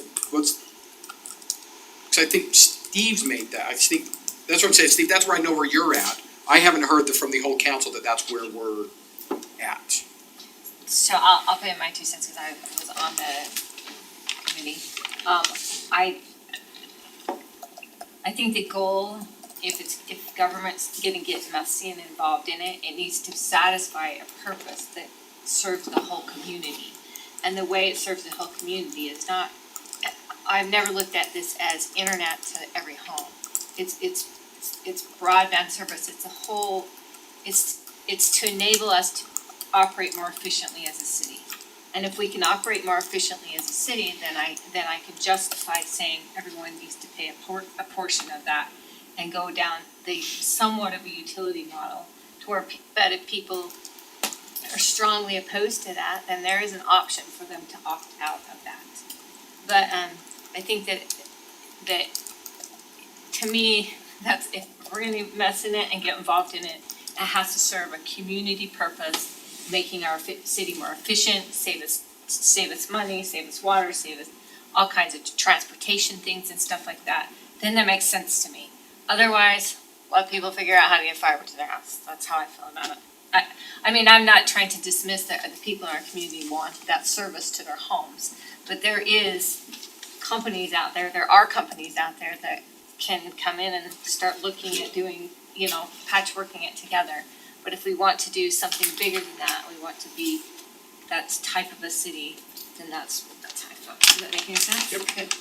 I think Steve's made that, I think, that's what I'm saying, Steve, that's where I know where you're at. I haven't heard from the whole council that that's where we're at. So I'll put in my 2 cents, cause I was on the committee. I think the goal, if government's gonna get messy and involved in it, it needs to satisfy a purpose that serves the whole community. And the way it serves the whole community is not, I've never looked at this as internet to every home. It's broadband service, it's to enable us to operate more efficiently as a city. And if we can operate more efficiently as a city, then I can justify saying everyone needs to pay a portion of that and go down the somewhat of a utility model to where that if people are strongly opposed to that, then there is an option for them to opt out of that. But I think that to me, That's, if we're gonna mess in it and get involved in it, it has to serve a community purpose, making our city more efficient, save us money, save us water, save us all kinds of transportation things and stuff like that. Then that makes sense to me. Otherwise, let people figure out how to get fiber to their house. That's how I feel about it. I mean, I'm not trying to dismiss that the people in our community want that service to their homes, but there are companies out there that can come in and start looking at doing, patchworking it together. But if we want to do something bigger than that, we want to be that type of a city, then that's how I feel. Does that make any sense? Yep. Good.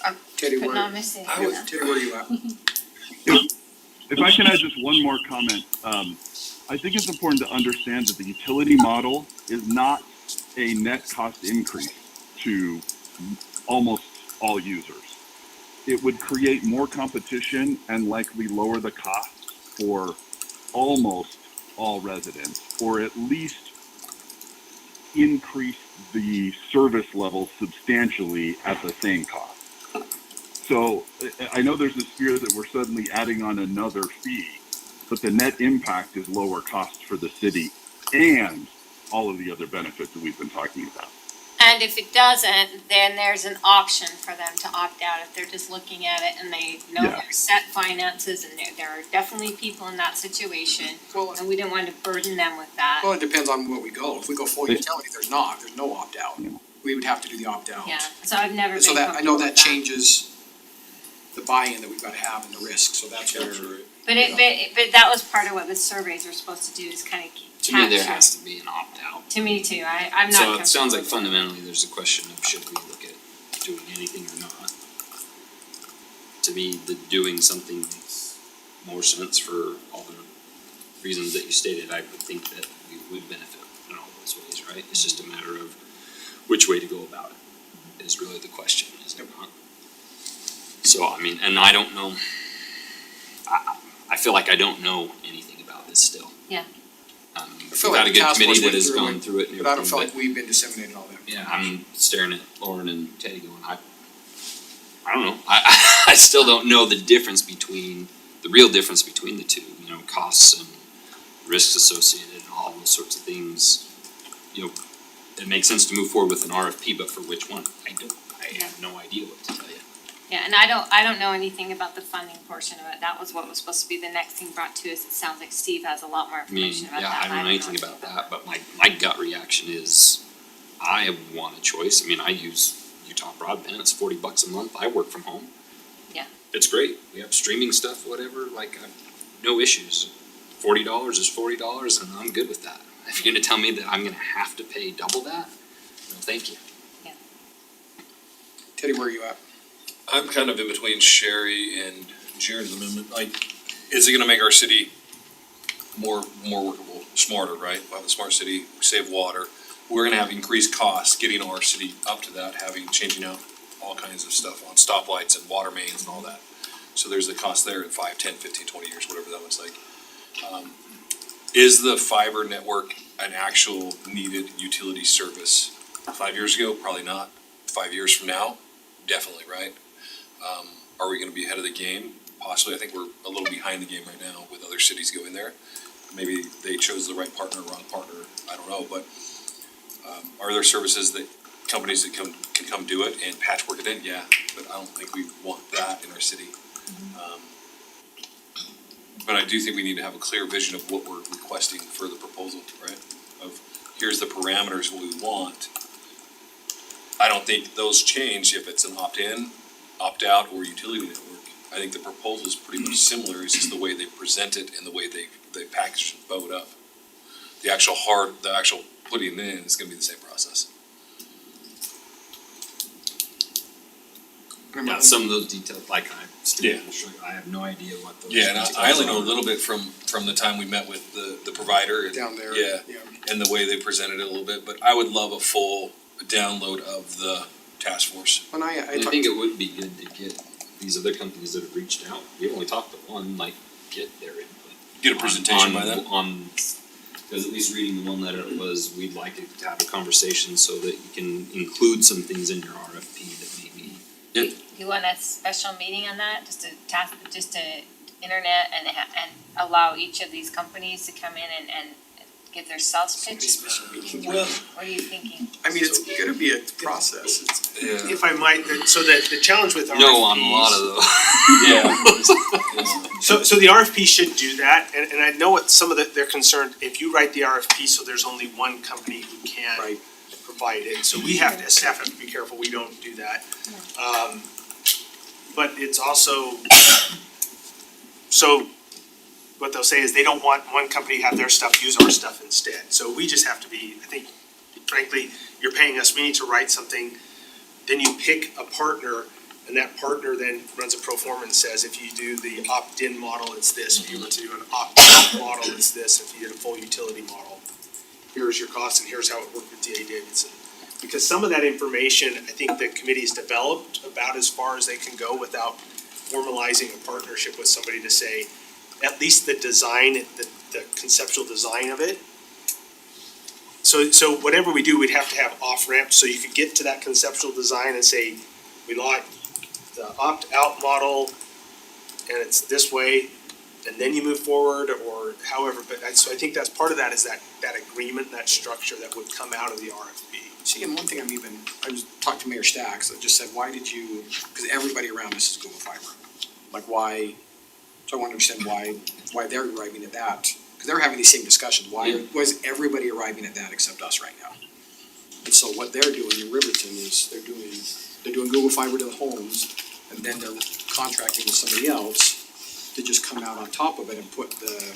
I'm Teddy, putting where, on my city. Teddy, where are you at? If I can add just one more comment, I think it's important to understand that the utility model is not a net cost increase to almost all users. It would create more competition and likely lower the cost for almost all residents, or at least increase the service level substantially at the same cost. So I know there's this fear that we're suddenly adding on another fee, but the net impact is lower cost for the city and all of the other benefits that we've been talking about. And if it doesn't, then there's an option for them to opt out if they're just looking at it and they know Yeah. their set finances and there are definitely people in that situation. Well, And we didn't want to burden them with that. well, it depends on what we go. If we go full utility, there's no opt-out. Yeah. We would have to do the opt-out. Yeah, so I've never been So that, I know comfortable that with that. changes the buy-in that we've gotta have and the risk, so that's where. But that was part of what the surveys were supposed to do, is kind of To me, there capture. has to be an opt-out. To me too, I'm not So comfortable it sounds like with it. fundamentally there's a question of should we look at doing anything or not? To me, the doing something makes more sense for all the reasons that you stated. I would think that we would benefit in all those ways, right? It's just a matter of which way to go about it is really the question, is it not? So, I mean, and I don't know, I feel like I don't know anything about this still. Yeah. I We've feel got like a the good task committee force that went has through gone it, through it and but I don't feel everything, like we've been disseminating all that. yeah, I'm staring at Lauren and Teddy going, I don't know, I still don't know the difference between, the real difference between the two, costs and risks associated and all those sorts of things. It makes sense to move forward with an RFP, but for which one? I have no idea what to tell you. Yeah, and I don't know anything about the funding portion of it. That was what was supposed to be the next thing brought to us. It sounds like Steve has a lot more I mean, information about yeah, that. I don't know anything about that, but my gut reaction is, I want a choice. I mean, I use Utah broadband, it's $40 a month, I work from home. Yeah. It's great, we have streaming stuff, whatever, no issues. $40 is $40 and I'm good with that. If you're gonna tell me that I'm gonna have to pay double that, no, thank you. Teddy, where are you at? I'm kind of in between Sherry and Jared's amendment. Is it gonna make our city more workable, smarter, right? We'll have a smart city, we save water. We're gonna have increased costs getting our city up to that, changing out all kinds of stuff on stoplights and water mains and all that. So there's the cost there in 5, 10, 15, 20 years, whatever that looks like. Is the fiber network an actual needed utility service? 5 years ago, probably not. 5 years from now, definitely, right? Are we gonna be ahead of the game? Possibly. I think we're a little behind the game right now with other cities going there. Maybe they chose the right partner, wrong partner, I don't know, but are there services that companies that can come do it and patchwork it in? Yeah, but I don't think we want that in our city. But I do think we need to have a clear vision of what we're requesting for the proposal, right? Of here's the parameters we want. I don't think those change if it's an opt-in, opt-out, or utility network. I think the proposal is pretty much similar, it's just the way they present it and the way they package and bow it up. The actual putting it in is gonna be the same process. Yeah, some of those details, I have no idea what those Yeah, and details I only know a are. little bit from the time we met with the provider and, Down there. yeah, and the way they presented it a little bit, but I would love a full download of the task force. When I I talked think it would be good to get these other companies that have reached out, we've only talked to one, get their input. Get a presentation by them? Because at least reading the one letter, it was, we'd like to have a conversation so that you can include some things in your RFP that maybe You want a special meeting on that, just to internet and allow each of these companies to come in and give their sales pitch? Well, What are you thinking? I mean, it's gonna be a process, yeah. If I might, so the challenge with RFPs. No on a lot of those. Yeah. So the RFP should do that, and I know what some of they're concerned, if you write the RFP, so there's only one company who can right? provide it, so we have to, staff have to be careful, we don't do that. But it's also, so what they'll say is they don't want one company to have their stuff, use our stuff instead, so we just have to be, I think, frankly, you're paying us, we need to write something, then you pick a partner, and that partner then runs a pro forma and says, if you do the opt-in model, it's this, if you were to do an opt-out model, it's this, if you did a full utility model, here's your cost and here's how it worked with DA Davidson. Because some of that information, I think the committee's developed about as far as they can go without formalizing a partnership with somebody to say, at least the design, the conceptual design of it. So whatever we do, we'd have to have off-ramps, so you could get to that conceptual design and say, we like the opt-out model, and it's this way, and then you move forward, or however, so I think that's part of that, is that agreement, that structure that would come out of the RFP. See, and one thing I was talking to Mayor Stacks, I just said, why did you, because everybody around us is Google Fiber. Like why, so I want to understand why they're arriving at that, because they're having these same discussions, why is everybody arriving at that except us right now? And so what they're doing in Riverton is they're doing Google Fiber to the homes, and then they're contracting with somebody else to just come out on top of it and put the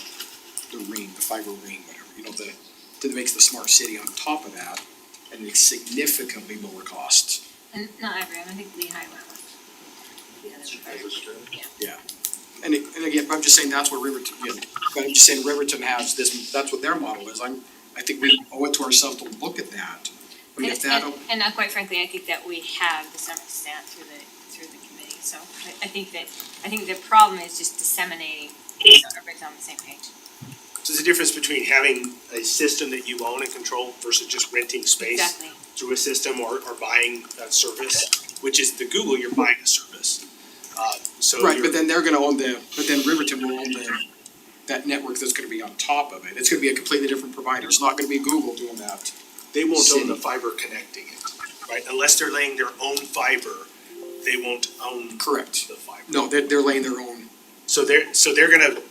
ring, the fiber ring, whatever, that makes the smart city on top of that, and it's significantly lower costs. And not everyone, I think Lehigh went with the other. Yeah. And again, I'm just saying that's where Riverton, but I'm just saying Riverton has this, that's what their model is. I think we owe it to ourselves to look at that. I mean, if that, And quite frankly, I think that we have to some extent through the committee, so I think the problem is just disseminating, so everybody's on the same page. So there's a difference between having a system that you own and control versus just renting space. Exactly. Through a system or buying that service, which is the Google, you're buying a service. So right, you're, but then they're gonna own but then Riverton will own that network that's gonna be on top of it. It's gonna be a completely different provider. It's not gonna be Google doing that. they won't City. own the fiber connecting it, right? Unless they're laying their own fiber, they won't own Correct. the fiber. No, they're laying their own. So they're gonna,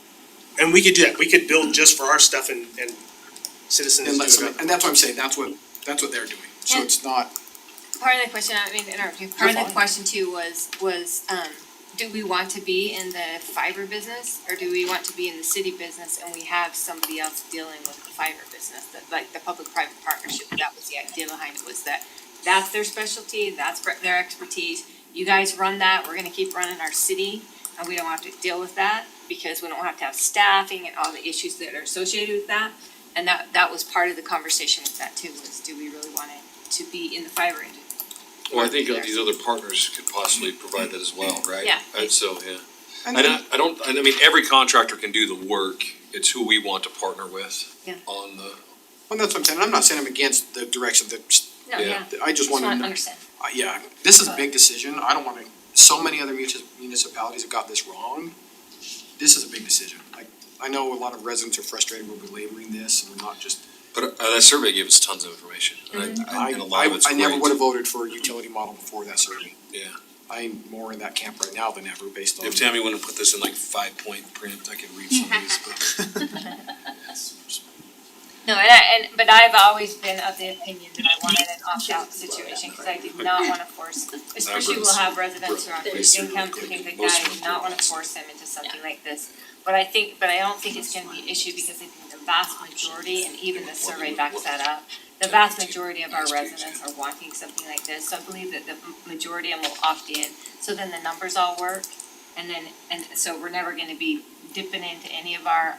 and we could do that, we could build just for our stuff and citizens And do let it. somebody, and that's what I'm saying, that's what they're doing. So And- it's not, Part of the question, I mean, interrupt you, part of the question too was, do we want to be in the fiber business, or do we want to be in the city business and we have somebody else dealing with the fiber business, that like the public-private partnership, that was the idea behind it, was that that's their specialty, that's their expertise, you guys run that, we're gonna keep running our city, and we don't have to deal with that, because we don't have to have staffing and all the issues that are associated with that. And that was part of the conversation with that too, was do we really want it to be in the fiber industry? Well, I think these other partners could possibly provide that as well, right? Yeah. Yeah. and I mean, every contractor can do the work, it's who we want to partner with Yeah. on the, well, that's what I'm saying. I'm not saying I'm against the direction that, No, Yeah. yeah, I just want to. understand. Yeah, this is a big decision. I don't wanna, so many other municipalities have got this wrong. This is a big decision. I know a lot of residents are frustrated with belaboring this, and we're not just, but that survey gave us tons of information, and a lot of it's I never great. would have voted for a utility model before that survey. Yeah. I'm more in that camp right now than ever based on. If Tammy wouldn't put this in like 5-point print, I could read some of these, but. No, but I've always been of the opinion that I wanted an opt-out situation, cause I did not wanna force, especially we'll have residents who are on fixed incomes and things like that, I did not wanna force them into something like this. But I don't think it's gonna be an issue, because I think the vast majority, and even the survey backs that up, the vast majority of our residents are wanting something like this, so I believe that the majority of them will opt in, so then the numbers all work. And so we're never gonna be dipping into any of our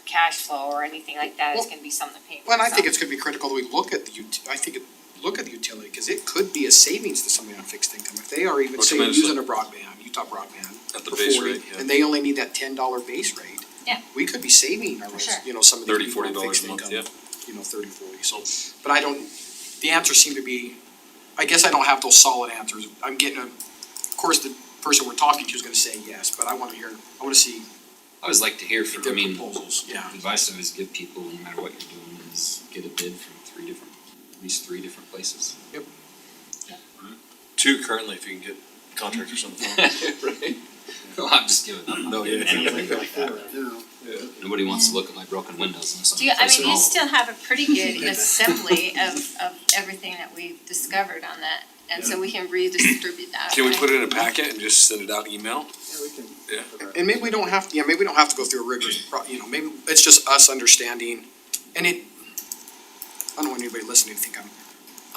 cash flow or anything like that, it's gonna be something to pay for Well, and I think itself. it's gonna be critical that we look at the utility, cause it could be a savings to somebody on fixed income. If they are even, say, Tremendously. using a broadband, Utah broadband. At the for base 40, rate, yeah. and they only need that $10 base rate. Yeah. We could be saving our, For sure. some of the $30, people on $40 fixed a month, income, $30, $40, so, but the answers seem to be, I guess I don't have those solid answers. I'm getting of course, the person we're talking to is gonna say yes, but I wanna see I always like to hear from, their I mean, proposals, yeah. advice I always give people, no matter what you're doing, is get a bid from at least three different places. Two currently, if you can get contractors on the phone. Right? Well, I'm just giving up. No, yeah. Nobody wants to look at my broken windows unless I'm Do you, I replacing mean, you all of them. still have a pretty good assembly of everything that we've discovered on that, and so we can redistribute that, Can we right? put it in a packet and just send it out email? Yeah, we can. Yeah. And maybe we don't have to, maybe we don't have to go through a rigorous maybe it's just us understanding, and I don't want anybody listening to think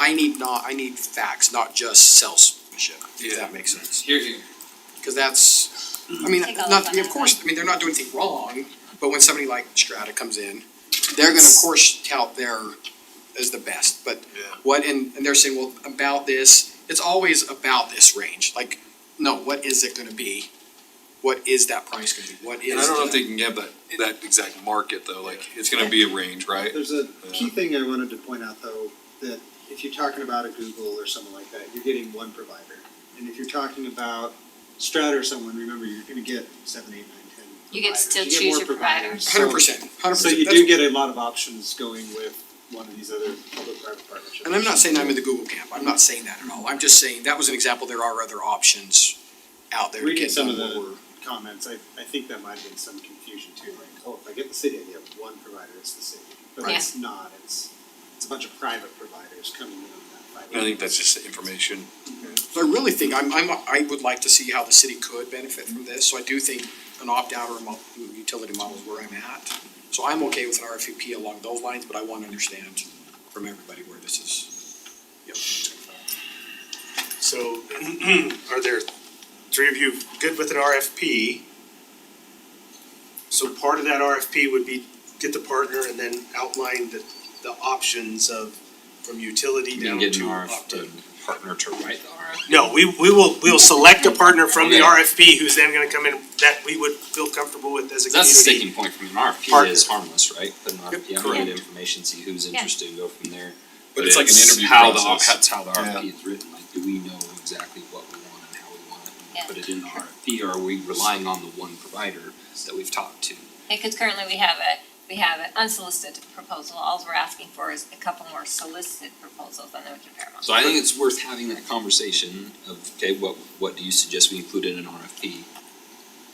I need facts, not just salesmanship, if that makes sense. Here, here. Cause that's, I mean, Take all not, of I mean, of that. course, I mean, they're not doing anything wrong, but when somebody like Strata comes in, they're gonna of course tout their as the best, but Yeah. and they're saying, well, about this, it's always about this range, like, no, what is it gonna be? What is that price gonna be? What is And I don't know if the- they can have that exact market though, like, it's gonna be a range, right? There's a key thing I wanted to point out though, that if you're talking about a Google or someone like that, you're getting one provider. And if you're talking about Strata or someone, remember, you're gonna get 7, 8, 9, 10 You get to providers. still You get choose more your provider. providers. 100%. So you do get a lot of options going with one of these other public-private partnerships. And I'm not saying I'm in the Google camp, I'm not saying that at all, I'm just saying, that was an example, there are other options out there to Reading get some done of what we're. the comments, I think that might have been some confusion too, like, oh, if I get the city, I get one provider, it's the city. But Yeah. it's not, it's a bunch of private providers coming in on that fight. I think that's just information. So I really think I would like to see how the city could benefit from this, so I do think an opt-out or a utility model is where I'm at. So I'm okay with an RFP along those lines, but I wanna understand from everybody where this is, So, are there three of you good with an RFP? So part of that RFP would be get the partner and then outline the options of from utility You down can get to an opt-in. partner to write the RFP. No, we'll select a partner from the Okay. RFP who's then gonna come in that we would feel comfortable with as a That's the community. sticking point from an RFP Partner. is harmless, right? Put an RFP out, correct. get information, see who's Yeah. interested, and go from there. But it's like an interview how process. That's how the RFP is written, like, do we know exactly what we want and how we want it? Yeah. And put it in the RFP, or are we relying on the one provider that we've talked to? Because currently we have an unsolicited proposal, all we're asking for is a couple more solicited proposals, and then we can pair them up. So I think it's worth having that conversation of, okay, what do you suggest we include in an RFP?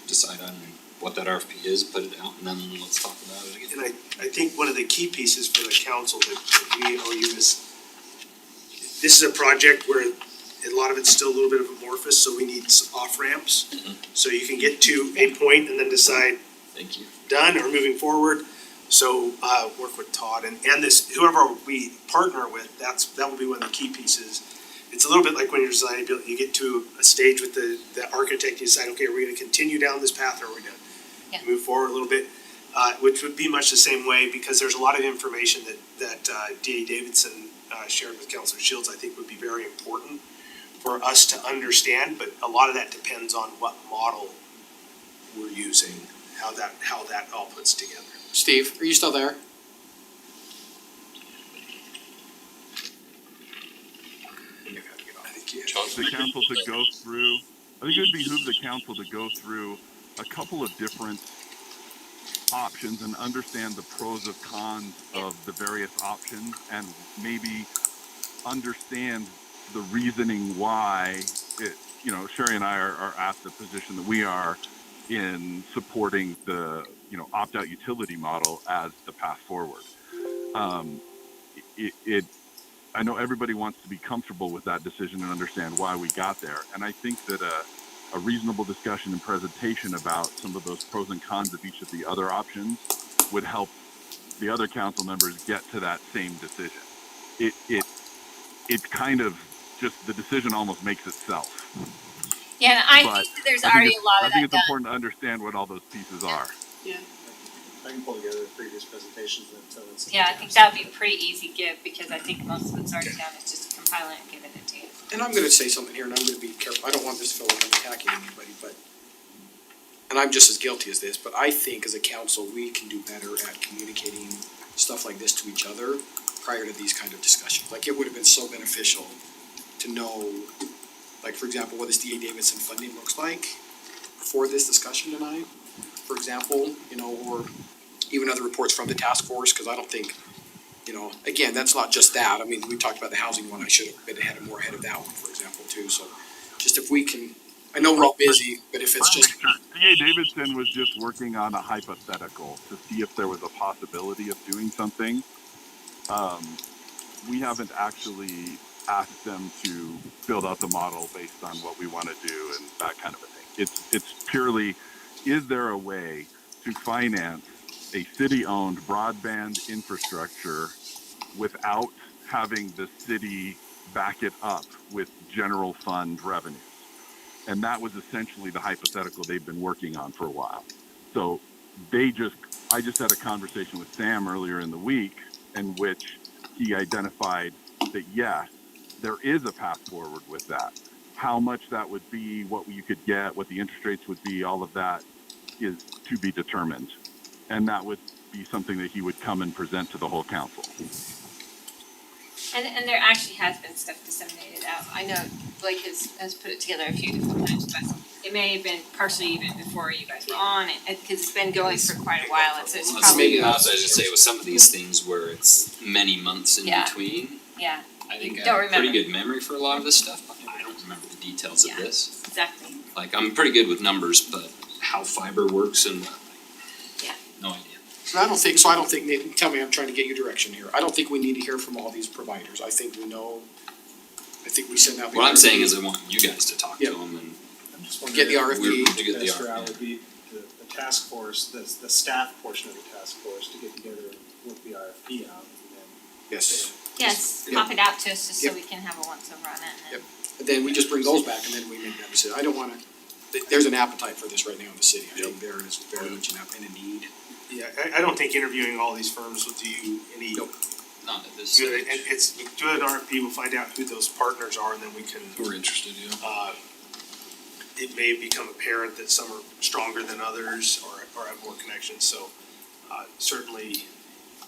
Decide on what that RFP is, put it out, and then let's talk about it again. And I think one of the key pieces for the council that we owe you is, this is a project where a lot of it's still a little bit of amorphous, so we need some off ramps. So you can get to a point and then decide Thank you. done or moving forward. So, work with Todd and this, whoever we partner with, that will be one of the key pieces. It's a little bit like when you're designing, you get to a stage with the architect, you decide, okay, are we gonna continue down this path or are we gonna Yeah. move forward a little bit? Which would be much the same way, because there's a lot of information that D.A. Davidson shared with Councilor Shields, I think would be very important for us to understand, but a lot of that depends on what model we're using, how that all puts together. Steve, are you still there? I think he is. The council to go through, I think it would behoove the council to go through a couple of different options and understand the pros and cons of the various options and maybe understand the reasoning why it, Sherry and I are at the position that we are in supporting the, opt-out utility model as the path forward. I know everybody wants to be comfortable with that decision and understand why we got there. And I think that a reasonable discussion and presentation about some of those pros and cons of each of the other options would help the other council members get to that same decision. It kind of just, the decision almost makes itself. Yeah, and I But think that there's I think already it's- a lot I of think that it's done. important to understand what all those pieces are. I can pull together previous presentations that tell us. Yeah, I think that would be a pretty easy give, because I think most of it's already done, it's just compiling and giving it to you. And I'm gonna say something here, and I'm gonna be careful, I don't want this to feel like I'm attacking anybody, but, and I'm just as guilty as this, but I think as a council, we can do better at communicating stuff like this to each other prior to these kind of discussions. Like, it would have been so beneficial to know, like, for example, what this DA Davidson funding looks like for this discussion tonight, for example, you know, or even other reports from the task force, cause I don't think, you know, again, that's not just that, I mean, we talked about the housing one, I should have been more ahead of that one, for example, too, so just if we can, I know we're all busy, but if it's just, DA Davidson was just working on a hypothetical to see if there was a possibility of doing something. We haven't actually asked them to build out the model based on what we want to do and that kind of a thing. It's purely, is there a way to finance a city-owned broadband infrastructure without having the city back it up with general fund revenues? And that was essentially the hypothetical they've been working on for a while. So I just had a conversation with Sam earlier in the week in which he identified that yes, there is a path forward with that. How much that would be, what you could get, what the interest rates would be, all of that is to be determined. And that would be something that he would come and present to the whole council. And there actually has been stuff disseminated out. I know Blake has put it together a few different times, but it may have been partially even before you guys were on it, cause it's been going for quite a while, and so it's probably. Maybe also, I just say with some of these things where it's many months in Yeah. between, Yeah, I think I Don't have a pretty remember. good memory for a lot of this stuff, but I don't remember the details of Yeah. this. exactly. Like, I'm pretty good with numbers, but how fiber works and Yeah. no idea. so I don't think, Nathan, tell me, I'm trying to get you direction here, I don't think we need to hear from all these providers, I think we know, I think we send out the. What I'm saying is I want you guys to talk to Yep. them and I'm just Get the wondering RFP. to get the best route RFP. would be the task force, the staff portion of the task force to get together and work the RFP out and then. Yes, Yes, Yep. pop it out to us just so Yep. we can have a once over on it and then. Yep. and then we just bring those back and then we make that decision, I don't wanna, there's an appetite for this right now in the city, I think there is very much a need. Yeah, I don't think interviewing all these firms will do you any Nope. Not at this good, stage. and it's, do an RFP, we'll find out who those partners are, and then we can, Who are interested, yeah. it may become apparent that some are stronger than others or have more connections, so, certainly,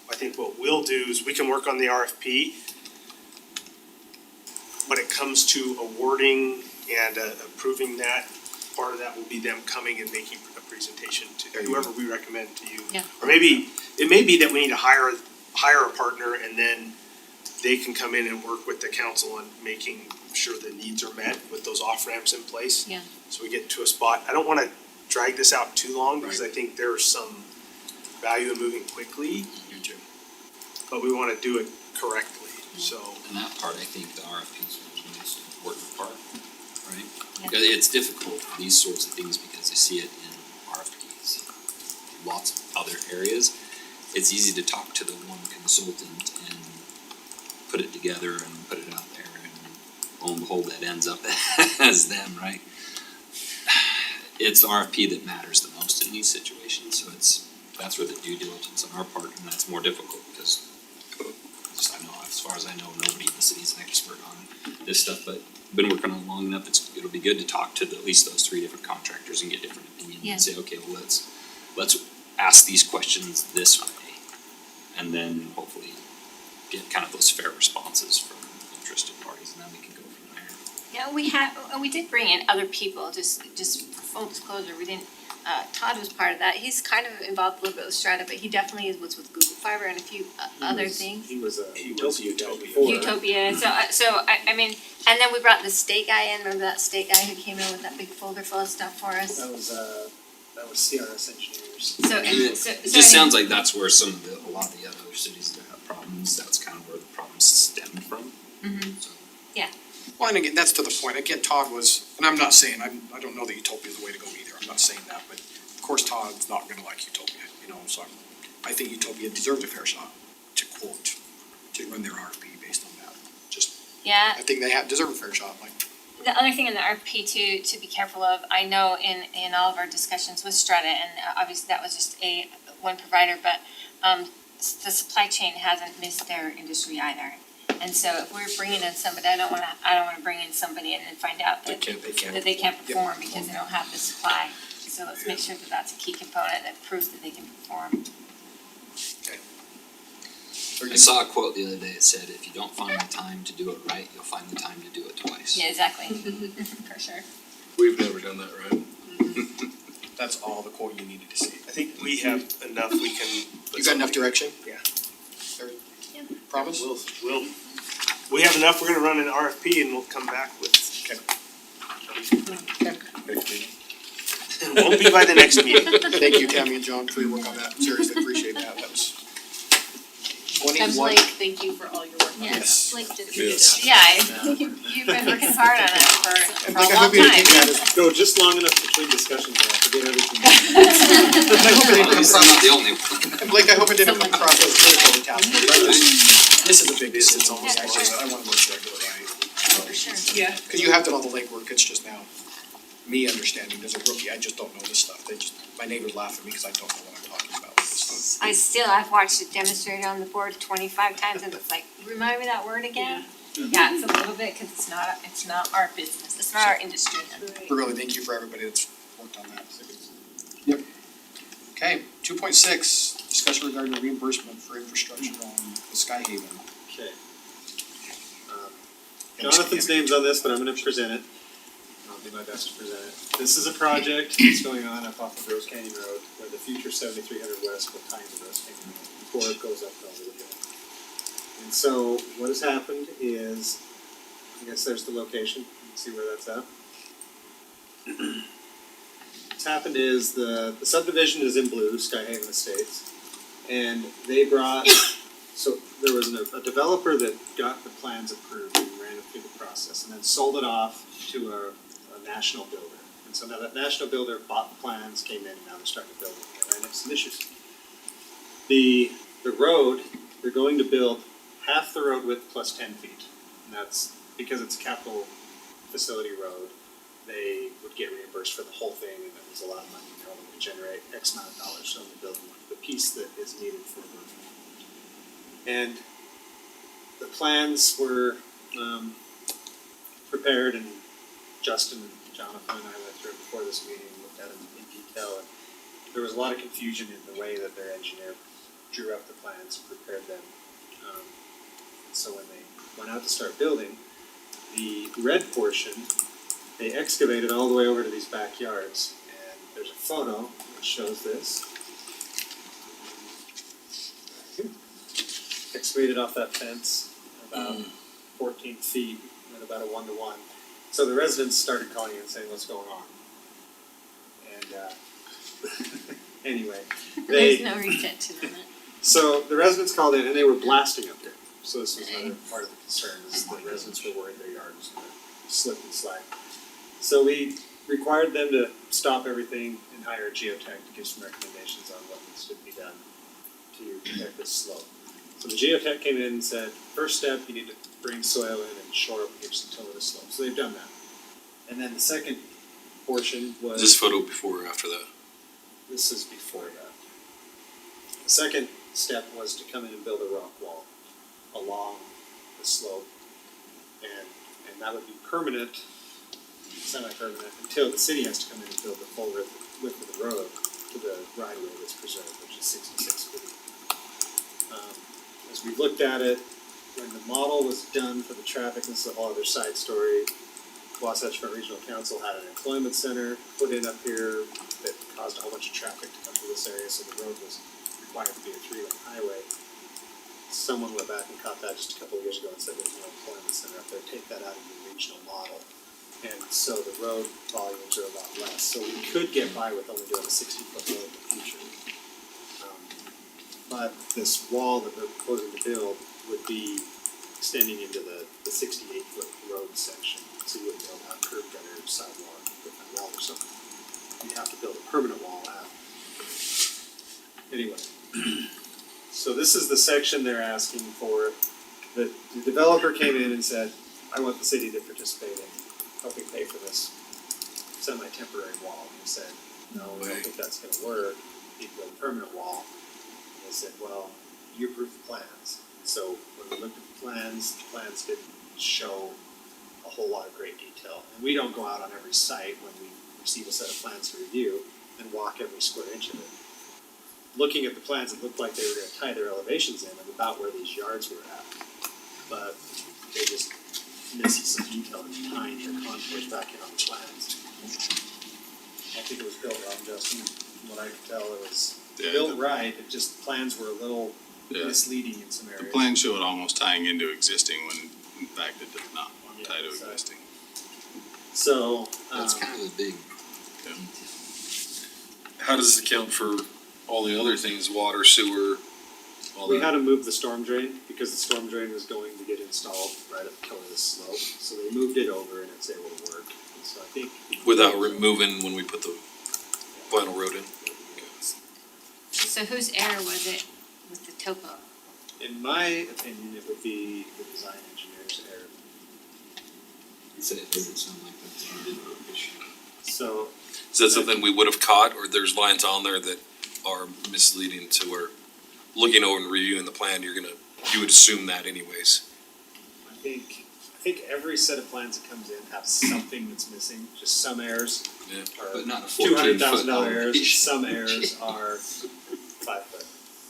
I think what we'll do is we can work on the RFP. When it comes to awarding and approving that, part of that will be them coming and making a presentation to whoever we recommend to you. Yeah. Or maybe, it may be that we need to hire a partner and then they can come in and work with the council on making sure the needs are met with those off-ramps in place. Yeah. So we get to a spot, I don't wanna drag this out too long because I think there's some value in moving quickly. You too. But we wanna do it correctly, so. And that part, I think the RFP is the most important part, right? Yeah. Because it's difficult for these sorts of things because I see it in RFPs, lots of other areas. It's easy to talk to the one consultant and put it together and put it out there and lo and behold, that ends up as them, right? It's the RFP that matters the most in these situations, so that's where the due diligence on our part, and that's more difficult because just I know, as far as I know, nobody in the city is an expert on this stuff, but been working on it long enough, it'll be good to talk to at least those three different contractors and get different opinions Yeah. and say, okay, well, let's ask these questions this way. And then hopefully get kind of those fair responses from interested parties, and then we can go from there. Yeah, and we did bring in other people, just for full disclosure, we didn't, Todd was part of that, he's kind of involved a little bit with Strata, but he definitely was with Google Fiber and a few other things. He was Utopia before. Utopia, so I mean, and then we brought the state guy in, remember that state guy who came in with that big folder full of stuff for us? That was CRS engineers. So, And it just sounds like that's where a lot of the other cities that have problems, that's kind of where the problems stem from. Mhm. So, Well, and again, that's to the point, again, Todd was, and I'm not saying, I don't know that Utopia is the way to go either, I'm not saying that, but of course Todd's not gonna like Utopia, you know, so I think Utopia deserves a fair shot, to quote, to run their RFP based on that, just, yeah, I think they deserve a fair shot, like, the other thing in the RFP to be careful of, I know in all of our discussions with Strata, and obviously that was just one provider, but the supply chain hasn't missed their industry either. And so if we're bringing in somebody, I don't wanna bring in somebody and then find out that they can't perform because they don't have the supply. So let's make sure that that's a key component that proves that they can perform. I saw a quote the other day, it said, if you don't find the time to do it right, you'll find the time to do it twice. Yeah, exactly, for sure. We've never done that, right? That's all the quote you needed to see. I think we have enough, we can. You got enough direction? Yeah. Promise? We have enough, we're gonna run an RFP and we'll come back with. It won't be by the next meeting. Thank you, Tammy and John, for your work on that. Seriously, appreciate that. That was. And Blake, thank you for all your work on that. Yes. Blake did. Yes. You've been working hard on it for And a Blake, I long hope you didn't time. take that as. Go just long enough between discussions and I forget everything. And I hope it didn't come It's not the across, only one. and Blake, I hope it didn't come across as critical to town. This is a big decision. It's almost I wanna make sure I do it right. For sure. Yeah. Cause you have done all the legwork, it's just now me understanding, as a rookie, I just don't know this stuff, my neighbors laugh at me because I don't know what I'm talking about with this stuff. I've watched it demonstrated on the board 25 times and it's like, remind me that word again? Yeah, it's a little bit, cause it's not our business, it's not our industry. But really, thank you for everybody that's worked on that. Yep. Okay, 2.6, discussion regarding the reimbursement for infrastructure on the Sky Haven. Okay. Jonathan's name's on this, but I'm gonna present it. I'll do my best to present it. This is a project that's going on up off of Rose Canyon Road, where the future 7300 West will tie into Rose Canyon Road before it goes up over the hill. And so what has happened is, I guess there's the location, you can see where that's at. What's happened is the subdivision is in blue, Sky Haven Estates, and they brought, so there was a developer that got the plans approved and ran it through the process, and then sold it off to a national builder. And so now that national builder bought the plans, came in, and now they're starting to build it, and they ran into some issues. The road, they're going to build half the road width plus 10 feet, and that's because it's a capital facility road. They would get reimbursed for the whole thing, and that was a lot of money. They're only going to generate X amount of dollars from the building, the piece that is needed for the road. And the plans were prepared, and Justin, Jonathan, and I went through it before this meeting, looked at them in detail, and there was a lot of confusion in the way that their engineer drew up the plans, prepared them. So when they went out to start building, the red portion, they excavated all the way over to these backyards, and there's a photo that shows this. Excavated off that fence about 14 feet at about a 1-to-1. So the residents started calling in saying, what's going on? And anyway, There's no retention in it. so the residents called in and they were blasting up there. So this was another part of the concern, is the residents were worried their yard was gonna slip and slide. So we required them to stop everything and hire a geotech to give some recommendations on what needs to be done to protect this slope. So the geotech came in and said, first step, you need to bring soil in and shore up and give some toe to the slope. So they've done that. And then the second portion was. Is this photo before or after that? This is before that. The second step was to come in and build a rock wall along the slope. And that would be permanent, semi-permanent, until the city has to come in and build the full width of the road to the right of way that's preserved, which is 66 feet. As we looked at it, when the model was done for the traffic, this is a whole other side story. Wasatch Front Regional Council had an employment center put in up here that caused a whole bunch of traffic to come through this area, so the road was required to be a 3-lane highway. Someone went back and caught that just a couple of years ago and said there's no employment center up there, take that out of your regional model. And so the road volumes are a lot less, so we could get by with only doing a 60-foot road in the future. But this wall that they're proposing to build would be extending into the 68-foot road section. So you wouldn't build out curb gutter, sidewalk, put that wall or something. You'd have to build a permanent wall out. Anyway, so this is the section they're asking for. The developer came in and said, I want the city to participate in helping pay for this semi-temporary wall. And he said, no, I don't think that's gonna work. You build a permanent wall. And they said, well, you approved the plans. So when we looked at the plans didn't show a whole lot of great detail. And we don't go out on every site when we receive a set of plans to review and walk every square inch of it. looking at the plans, it looked like they were gonna tie their elevations in and about where these yards were at. But they just missed some detail in tying their contours back in on the plans. I think it was built wrong, Justin, from what I could tell, it was built right, it just, plans were a little misleading in some areas. The plan showed almost tying into existing when in fact it did not tie to so- existing. So, That's kind of a big. How does this account for all the other things, water, sewer, all we that? had to move the storm drain because the storm drain was going to get installed right at the toe of the slope. So they moved it over and it's able to work. And so I think. Without removing when we put the vinyl road in? So whose error was it with the topo? In my opinion, it would be the design engineer's error. It doesn't sound like that's a big issue. So. Is that something we would have caught, or there's lines on there that are misleading to where, looking over and reviewing the plan, you would assume that anyways? I think every set of plans that comes in have something that's missing, just some errors. Yeah. But not a $200,000 errors, elevation. some errors are 5 foot.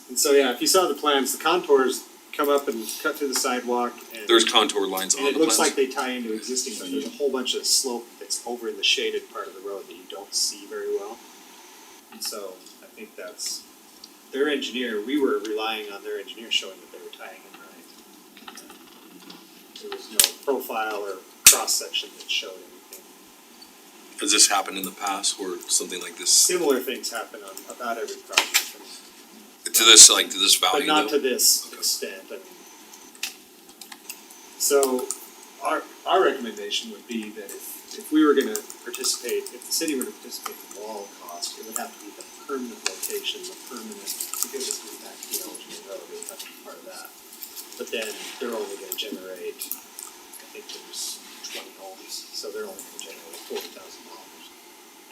And so, yeah, if you saw the plans, the contours come up and cut through the sidewalk and. There's contour lines on And the it plans? looks like they tie into existing, but there's a whole bunch of slope that's over in the shaded part of the road that you don't see very well. And so I think that's, their engineer, we were relying on their engineer showing that they were tying in right. There was no profile or cross-section that showed anything. Has this happened in the past where something like this, Similar things happen on about every project, to this but value not though? to this extent, I mean. So our recommendation would be that if we were gonna participate, if the city were to participate in the wall cost, it would have to be the permanent location, because it's going back to the eligible road, it would have to be part of that. But then they're only gonna generate, I think there's 20 homes, so they're only gonna generate $40,000.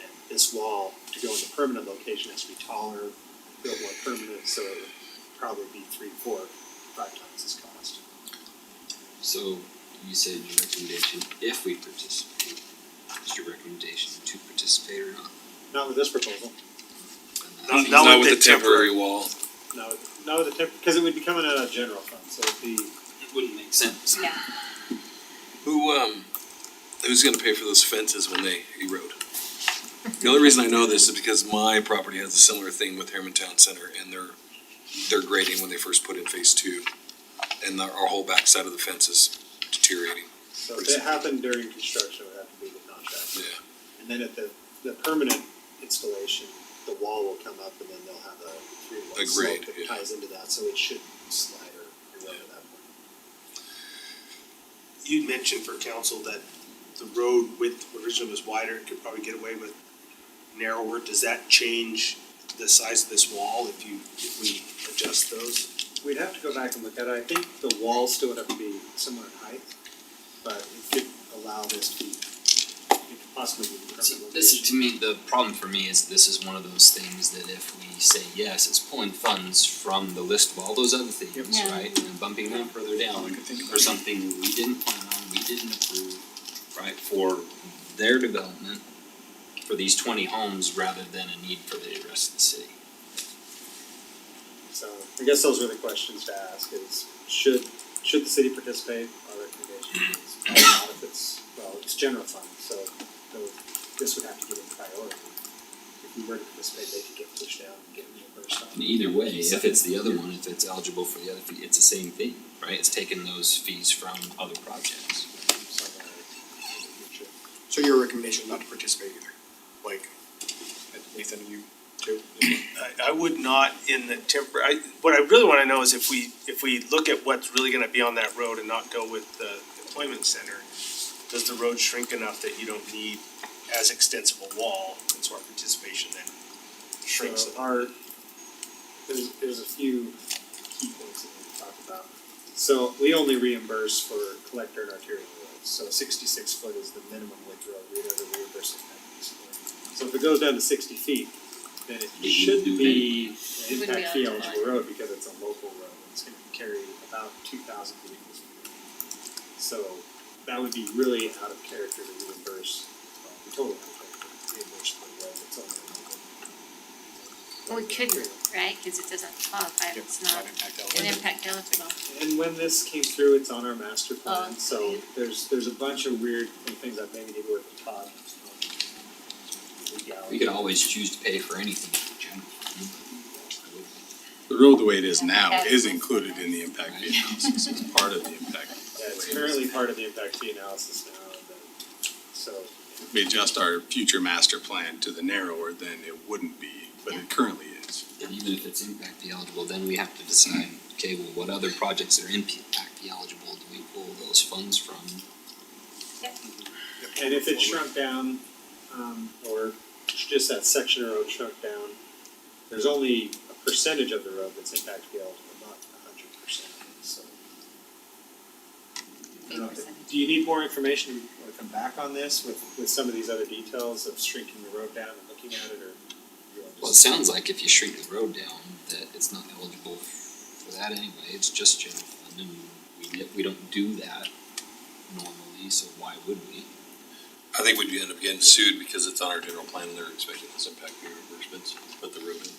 And this wall, to go in the permanent location, has to be taller, built more permanent, so it would probably be 3, 4, 5 times this cost. So you said your recommendation, if we participate, is your recommendation to participate or not? Not with this proposal. Not with the temporary wall. No, with the because it would be coming out of general fund, so it'd be. It wouldn't make sense. Yeah. Who's gonna pay for those fences when they erode? The only reason I know this is because my property has a similar thing with Harriman Town Center and their grading when they first put in phase 2. And our whole backside of the fence is deteriorating. So if it happened during construction, it would have to be the contractor. Yeah. And then at the permanent installation, the wall will come up and then they'll have a 3-1 A slope grade, that yeah. ties into that, so it shouldn't slide or erode at that point. You'd mentioned for council that the road width originally was wider, could probably get away with narrower. Does that change the size of this wall if we adjust those? We'd have to go back and look at it. I think the walls still would have to be similar in height, but it could allow this to be, it could possibly be the See, permanent this is, location. to me, the problem for me is this is one of those things that if we say yes, it's pulling funds from the list of all those other things, Yeah. right? And bumping them further down for something we didn't plan on, we didn't approve, right? For their development, for these 20 homes rather than a need for the rest of the city. So I guess those were the questions to ask is, should the city participate? Our recommendation is probably not if it's general fund, so this would have to get in priority. If we were to participate, they could get pushed down and get reimbursed on. And either way, if it's the other one, if it's eligible for the other fee, it's the same thing, right? It's taking those fees from other projects. Somewhere in the future. So your recommendation is not to participate either, like, Nathan, you too? I would not in the what I really wanna know is if we look at what's really gonna be on that road and not go with the employment center, does the road shrink enough that you don't need as extensive a wall, and so our participation then shrinks it? So there's a few key points that we need to talk about. So we only reimburse for collector and arterial roads, so 66 foot is the minimum width road we'd ever reimburse in that piece for. So if it goes down to 60 feet, then it shouldn't be an It wouldn't be impact fee eligible. eligible road because it's a local road, it's gonna carry about 2,000 vehicles. So that would be really out of character to reimburse, totally out of character, to reimburse for the road that's only a local. Or it could, right, cause it doesn't qualify if it's not an impact eligible. And when this came through, it's on our master plan, Oh, so okay. there's a bunch of weird things that maybe need to work with Todd. We could always choose to pay for anything in the general fund. The road the way it is now is included in the impact fee analysis, it's part of the impact. Yeah, it's currently part of the impact fee analysis now, but, so, If we adjust our future master plan to the narrower, then it wouldn't be, but it currently is. And even if it's impact fee eligible, then we have to decide, okay, well, what other projects are impact fee eligible do we pull those funds from? and if it shrunk down, or just that section of road shrunk down, there's only a percentage of the road that's impact fee eligible, not 100%, so. I don't know, do you need more information or come back on this with some of these other details of shrinking the road down and looking at it, or? you want Well, it just- sounds like if you shrink the road down, that it's not eligible for that anyway, it's just general fund, and we don't do that normally, so why would we? I think we'd end up getting sued because it's on our general plan and they're expecting this impact fee reimbursements, but the road.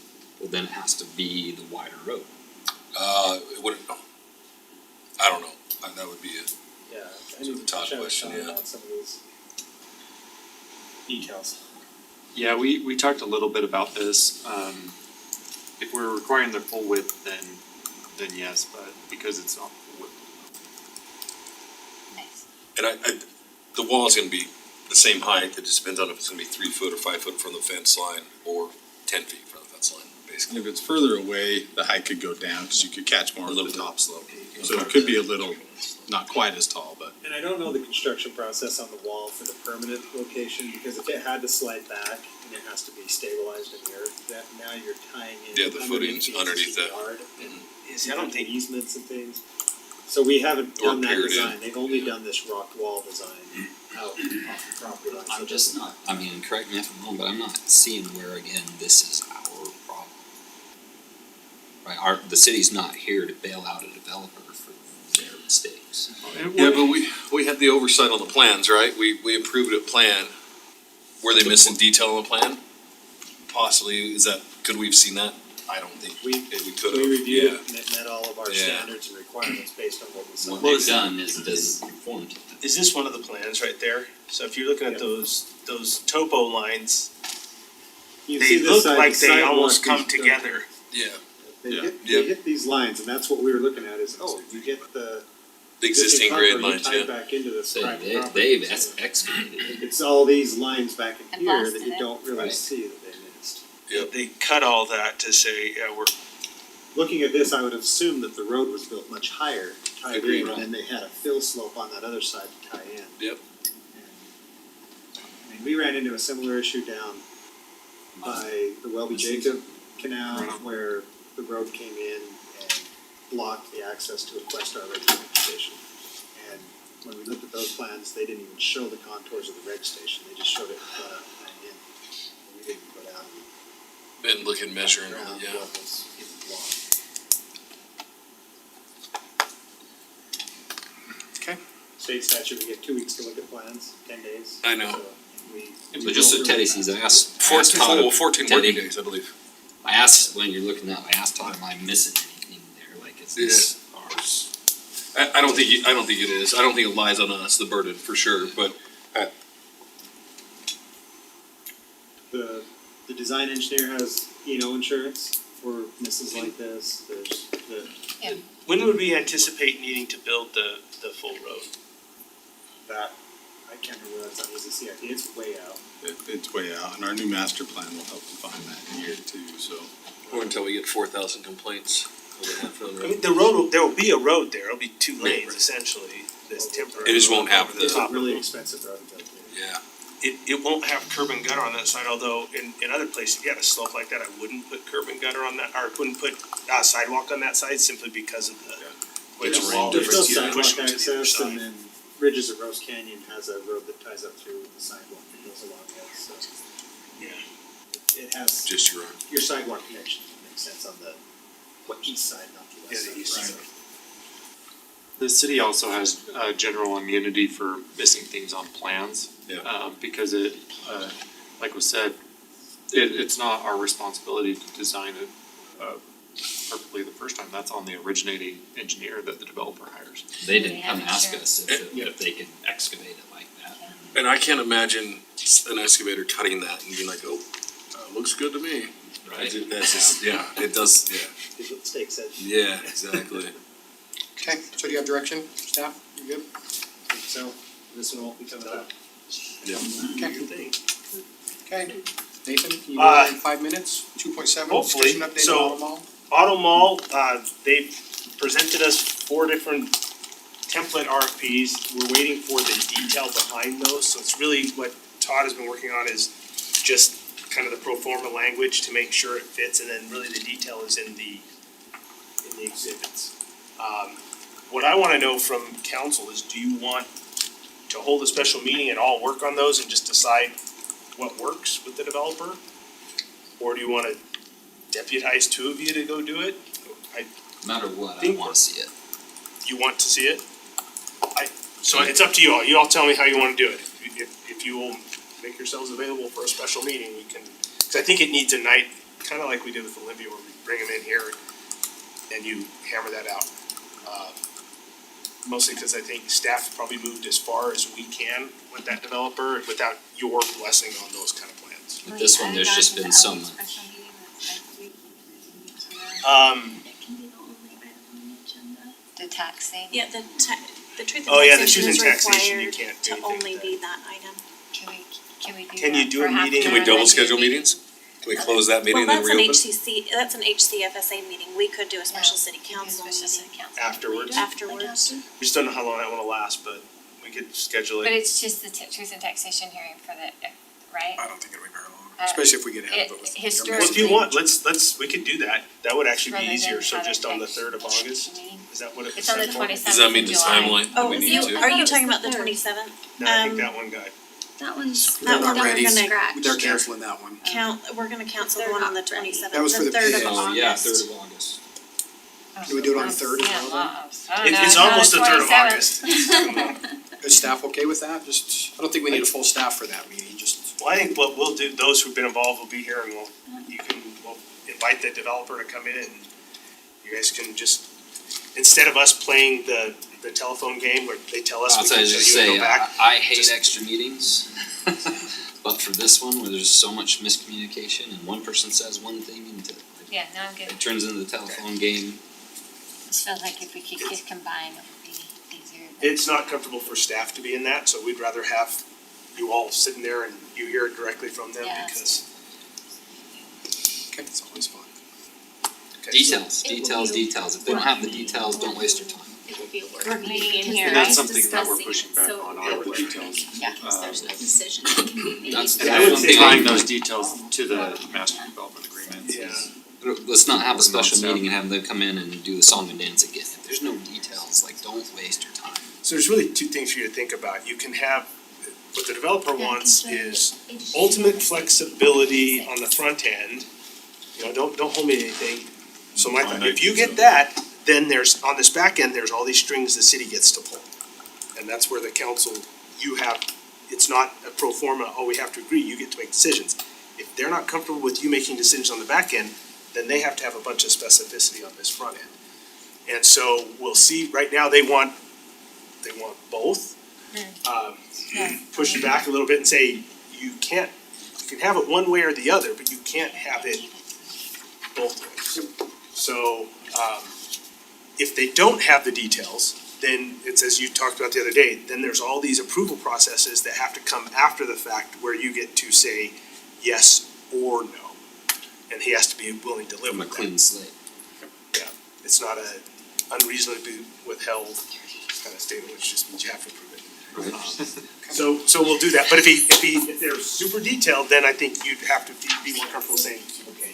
Well, then it has to be the wider road. It wouldn't, I don't know, that would be a, Yeah, I It's a need to Todd chat with question, Sean yeah. about some of these details. Yeah, we talked a little bit about this, if we're requiring the full width, then yes, but because it's not full width. Nice. and the wall is gonna be the same height, it just depends on if it's gonna be 3 foot or 5 foot from the fence line, or 10 feet from the fence line, basically. And if it's further away, the height could go down, cause you could catch more A of little the bit. top slope. So it could be a little, not quite as tall, but And I don't know the construction process on the wall for the permanent location, because if it had to slide back and it has to be stabilized in the earth, that now you're tying in Yeah, the footings underneath the that. yard. See, I don't think, Easements and things. So we haven't Or done that piered in. design, they've only done this rock wall design out off the property line. So I'm just not, I mean, correct me if I'm wrong, but I'm not seeing where, again, this is our problem. Right, the city's not here to bail out a developer for their mistakes. Yeah, but we had the oversight on the plans, right? We approved a plan. Were they missing detail on the plan? Possibly, could we have seen that? I don't think We, we could have, we reviewed yeah. it and it met all of our Yeah. standards and requirements based on what we saw. What they've done is does conform to that. is this one of the plans right there? So if you're looking at Yep. those topo lines, You they see this look side, like the they sidewalk almost is come done. together. Yeah, They Yeah. hit these lines, and that's what we were looking at is, oh, you get the the existing contour, grade lines, You tie yeah. it back into the So private they've property. excavated it. It's all these lines back in And here that blasted you it. don't really Right. see that they missed. Yep. They cut all that to say, yeah, we're, Looking at this, I would assume that the road was built much higher, tied Agreed. in, and then they had a fill slope on that other side to tie in. Yep. I mean, we ran into a similar issue down by the Welby Jacob Canal where the road came in and blocked the access to a Questar registration station. And when we looked at those plans, they didn't even show the contours of the reg station, they just showed it flat out tying in. And we didn't put out Been looking, measuring, around yeah. what was even blocked. State statute, we get 2 weeks to look at plans, 10 days. I know. So we- So just so we Teddy really sees, fast. I asked Todd. 14 Teddy, working days, I believe. I asked, when you're looking at, I asked Todd, am I missing anything there, like, is this ours? I don't think it is. I don't think it lies on us, the burden, for sure, but The design engineer has insurance for misses like this, there's when would we anticipate needing to build the full road? that, I can't remember, that's on easy CIP, it's way out. it's way out, and our new master plan will help define that in a year or two, so. or until we get 4,000 complaints. I mean, the road, there will be a road there, it'll be 2 lanes essentially, this temporary. It just won't have over the- It's a top. really expensive road to build. Yeah. It won't have curb and gutter on that side, although in other places, if you had a slope like that, I wouldn't put curb and gutter on that, or wouldn't put sidewalk on that side simply because of the way the It's wall There's still difference, you push sidewalk them to the other access, and side. then Ridges of Rose Canyon has a road that ties up through the sidewalk that goes along it, so Yeah. it has Just your sidewalk connection makes sense on the east side, not the west Yeah, side. the east side. So- The city also has general immunity for missing things on plans. Yeah. Because it, like was said, it's not our responsibility to design it perfectly the first time. That's on the originating engineer that the developer hires. They didn't come ask us if they could excavate it like that. And I can't imagine an excavator cutting that and being like, oh, looks good to me. Right. That's just, yeah, it does, yeah. Here's what the state said. Yeah, exactly. Okay, so do you have direction, staff? You good? So this one won't be coming up. Yeah. Okay. Okay, Nathan, can you go in 5 minutes? 2.7, Hopefully. discussion update So- on Auto Mall? Auto Mall, they've presented us 4 different template RFPs. We're waiting for the detail behind those, so it's really what Todd has been working on is just kind of the pro forma language to make sure it fits, and then really the detail is in the exhibits. What I wanna know from council is, do you want to hold a special meeting and all work on those and just decide what works with the developer? Or do you wanna deputize 2 of you to go do it? No matter what, I Think- wanna see it. You want to see it? So it's up to you all, you all tell me how you wanna do it. If you will make yourselves available for a special meeting, we can, cause I think it needs a night, kinda like we did with Olympia, where we bring them in here and you hammer that out. Mostly cause I think staff probably moved as far as we can with that developer without your blessing on those kind of plans. With this one, there's just been so much. The taxing, Yeah, the truth Oh, yeah, and the truth taxation and is taxation, you required can't do to anything only with be that item. can we do that Can you do for a half meeting? an Can we hour double like schedule we- meetings? Can we close that meeting Well, and then that's an reopen? that's an HCFSA meeting, we could do a special city We can do council special city meeting council. Afterwards? afterwards. We just don't know how long that one will last, but we could schedule But it. it's just the truth and taxation hearing for the, right? I don't think it'll be very long, especially if we get ahead of it with. the historically- Well, if you want, let's, we could do that. That would actually Rather be easier, than so have just it on the next 3rd of August, meeting. is that what it was It's on the set for? 27th Does that mean of the July. timeline that we need you, to? are you talking about the 27th? No, I think that one guy. That one's, They're that not one we're ready. gonna They're canceling that one. we're gonna cancel the one on the 27th, That was for the the 3rd bid. of Oh, yeah, August. 3rd of August. Do we do it on the 3rd as Yeah, well then? I don't know, It's I thought almost the 3rd of 27th. August. Is staff okay with that? Just, I don't think we need a full staff for that meeting, just. Well, I think what we'll do, those who've been involved will be here and we'll invite the developer to come in and you guys can just, instead of us playing the telephone game where they tell us I'll we tell can you, tell just you and say, go back. I hate just- extra meetings. But for this one, where there's so much miscommunication and one person says one thing and Yeah, no, I'm good. it turns into the telephone game. Just felt like if we could get combined, it would be easier. It's not comfortable for staff to be in that, so we'd rather have you all sitting there and you hear it directly from them Yeah. because. Okay, it's always fun. Okay, so- Details. If they don't have the details, don't waste your time. It would be a work Work meeting in here, And right? that's something that we're pushing back so on our details. Yeah, because there's no decision that can be made. That's And I would say- tying those details to the master development agreement Yeah. is. Let's not have a special Yeah. meeting and have them come in and do the song and dance again. If there's no details, like, don't waste your time. So there's really 2 things for you to think about. You can have, what the developer wants is ultimate flexibility on the front end. You know, don't hold me to anything. So my thought, if you get that, then there's, on this back end, there's all these strings the city gets to pull. And that's where the council, you have, it's not a pro forma, oh, we have to agree, you get to make decisions. If they're not comfortable with you making decisions on the back end, then they have to have a bunch of specificity on this front end. And so we'll see, right now, they want both. Push it back a little bit and say, you can have it one way or the other, but you can't have it both ways. So, if they don't have the details, then it's as you talked about the other day, then there's all these approval processes that have to come after the fact where you get to say yes or no. And he has to be willing to live From a with that. clean slate. Yeah, it's not a unreasonably withheld kind of statement, which just means you have to approve it. So we'll do that, but if they're super detailed, then I think you'd have to be more comfortable saying, okay.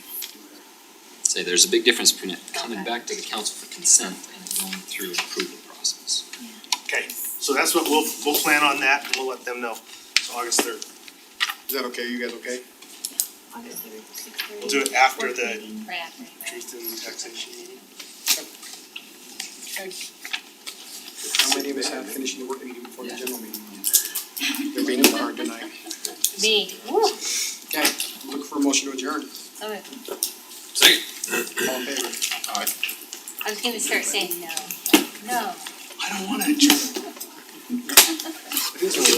Say, there's a big difference between it coming back to the council for consent and it going through an approval process. Okay, so that's what we'll plan on that and we'll let them know, so August 3rd. Is that okay? You guys okay? August 3rd, 6:30. We'll do it after Work the meeting. Right after. truth and taxation meeting. Okay. How many of us have finishing the work meeting before the general meeting? They're being hard tonight. Me, woo. Okay, look for a motion to So Second. All in favor? I was gonna start saying no. I don't wanna adjourn. It is what it is.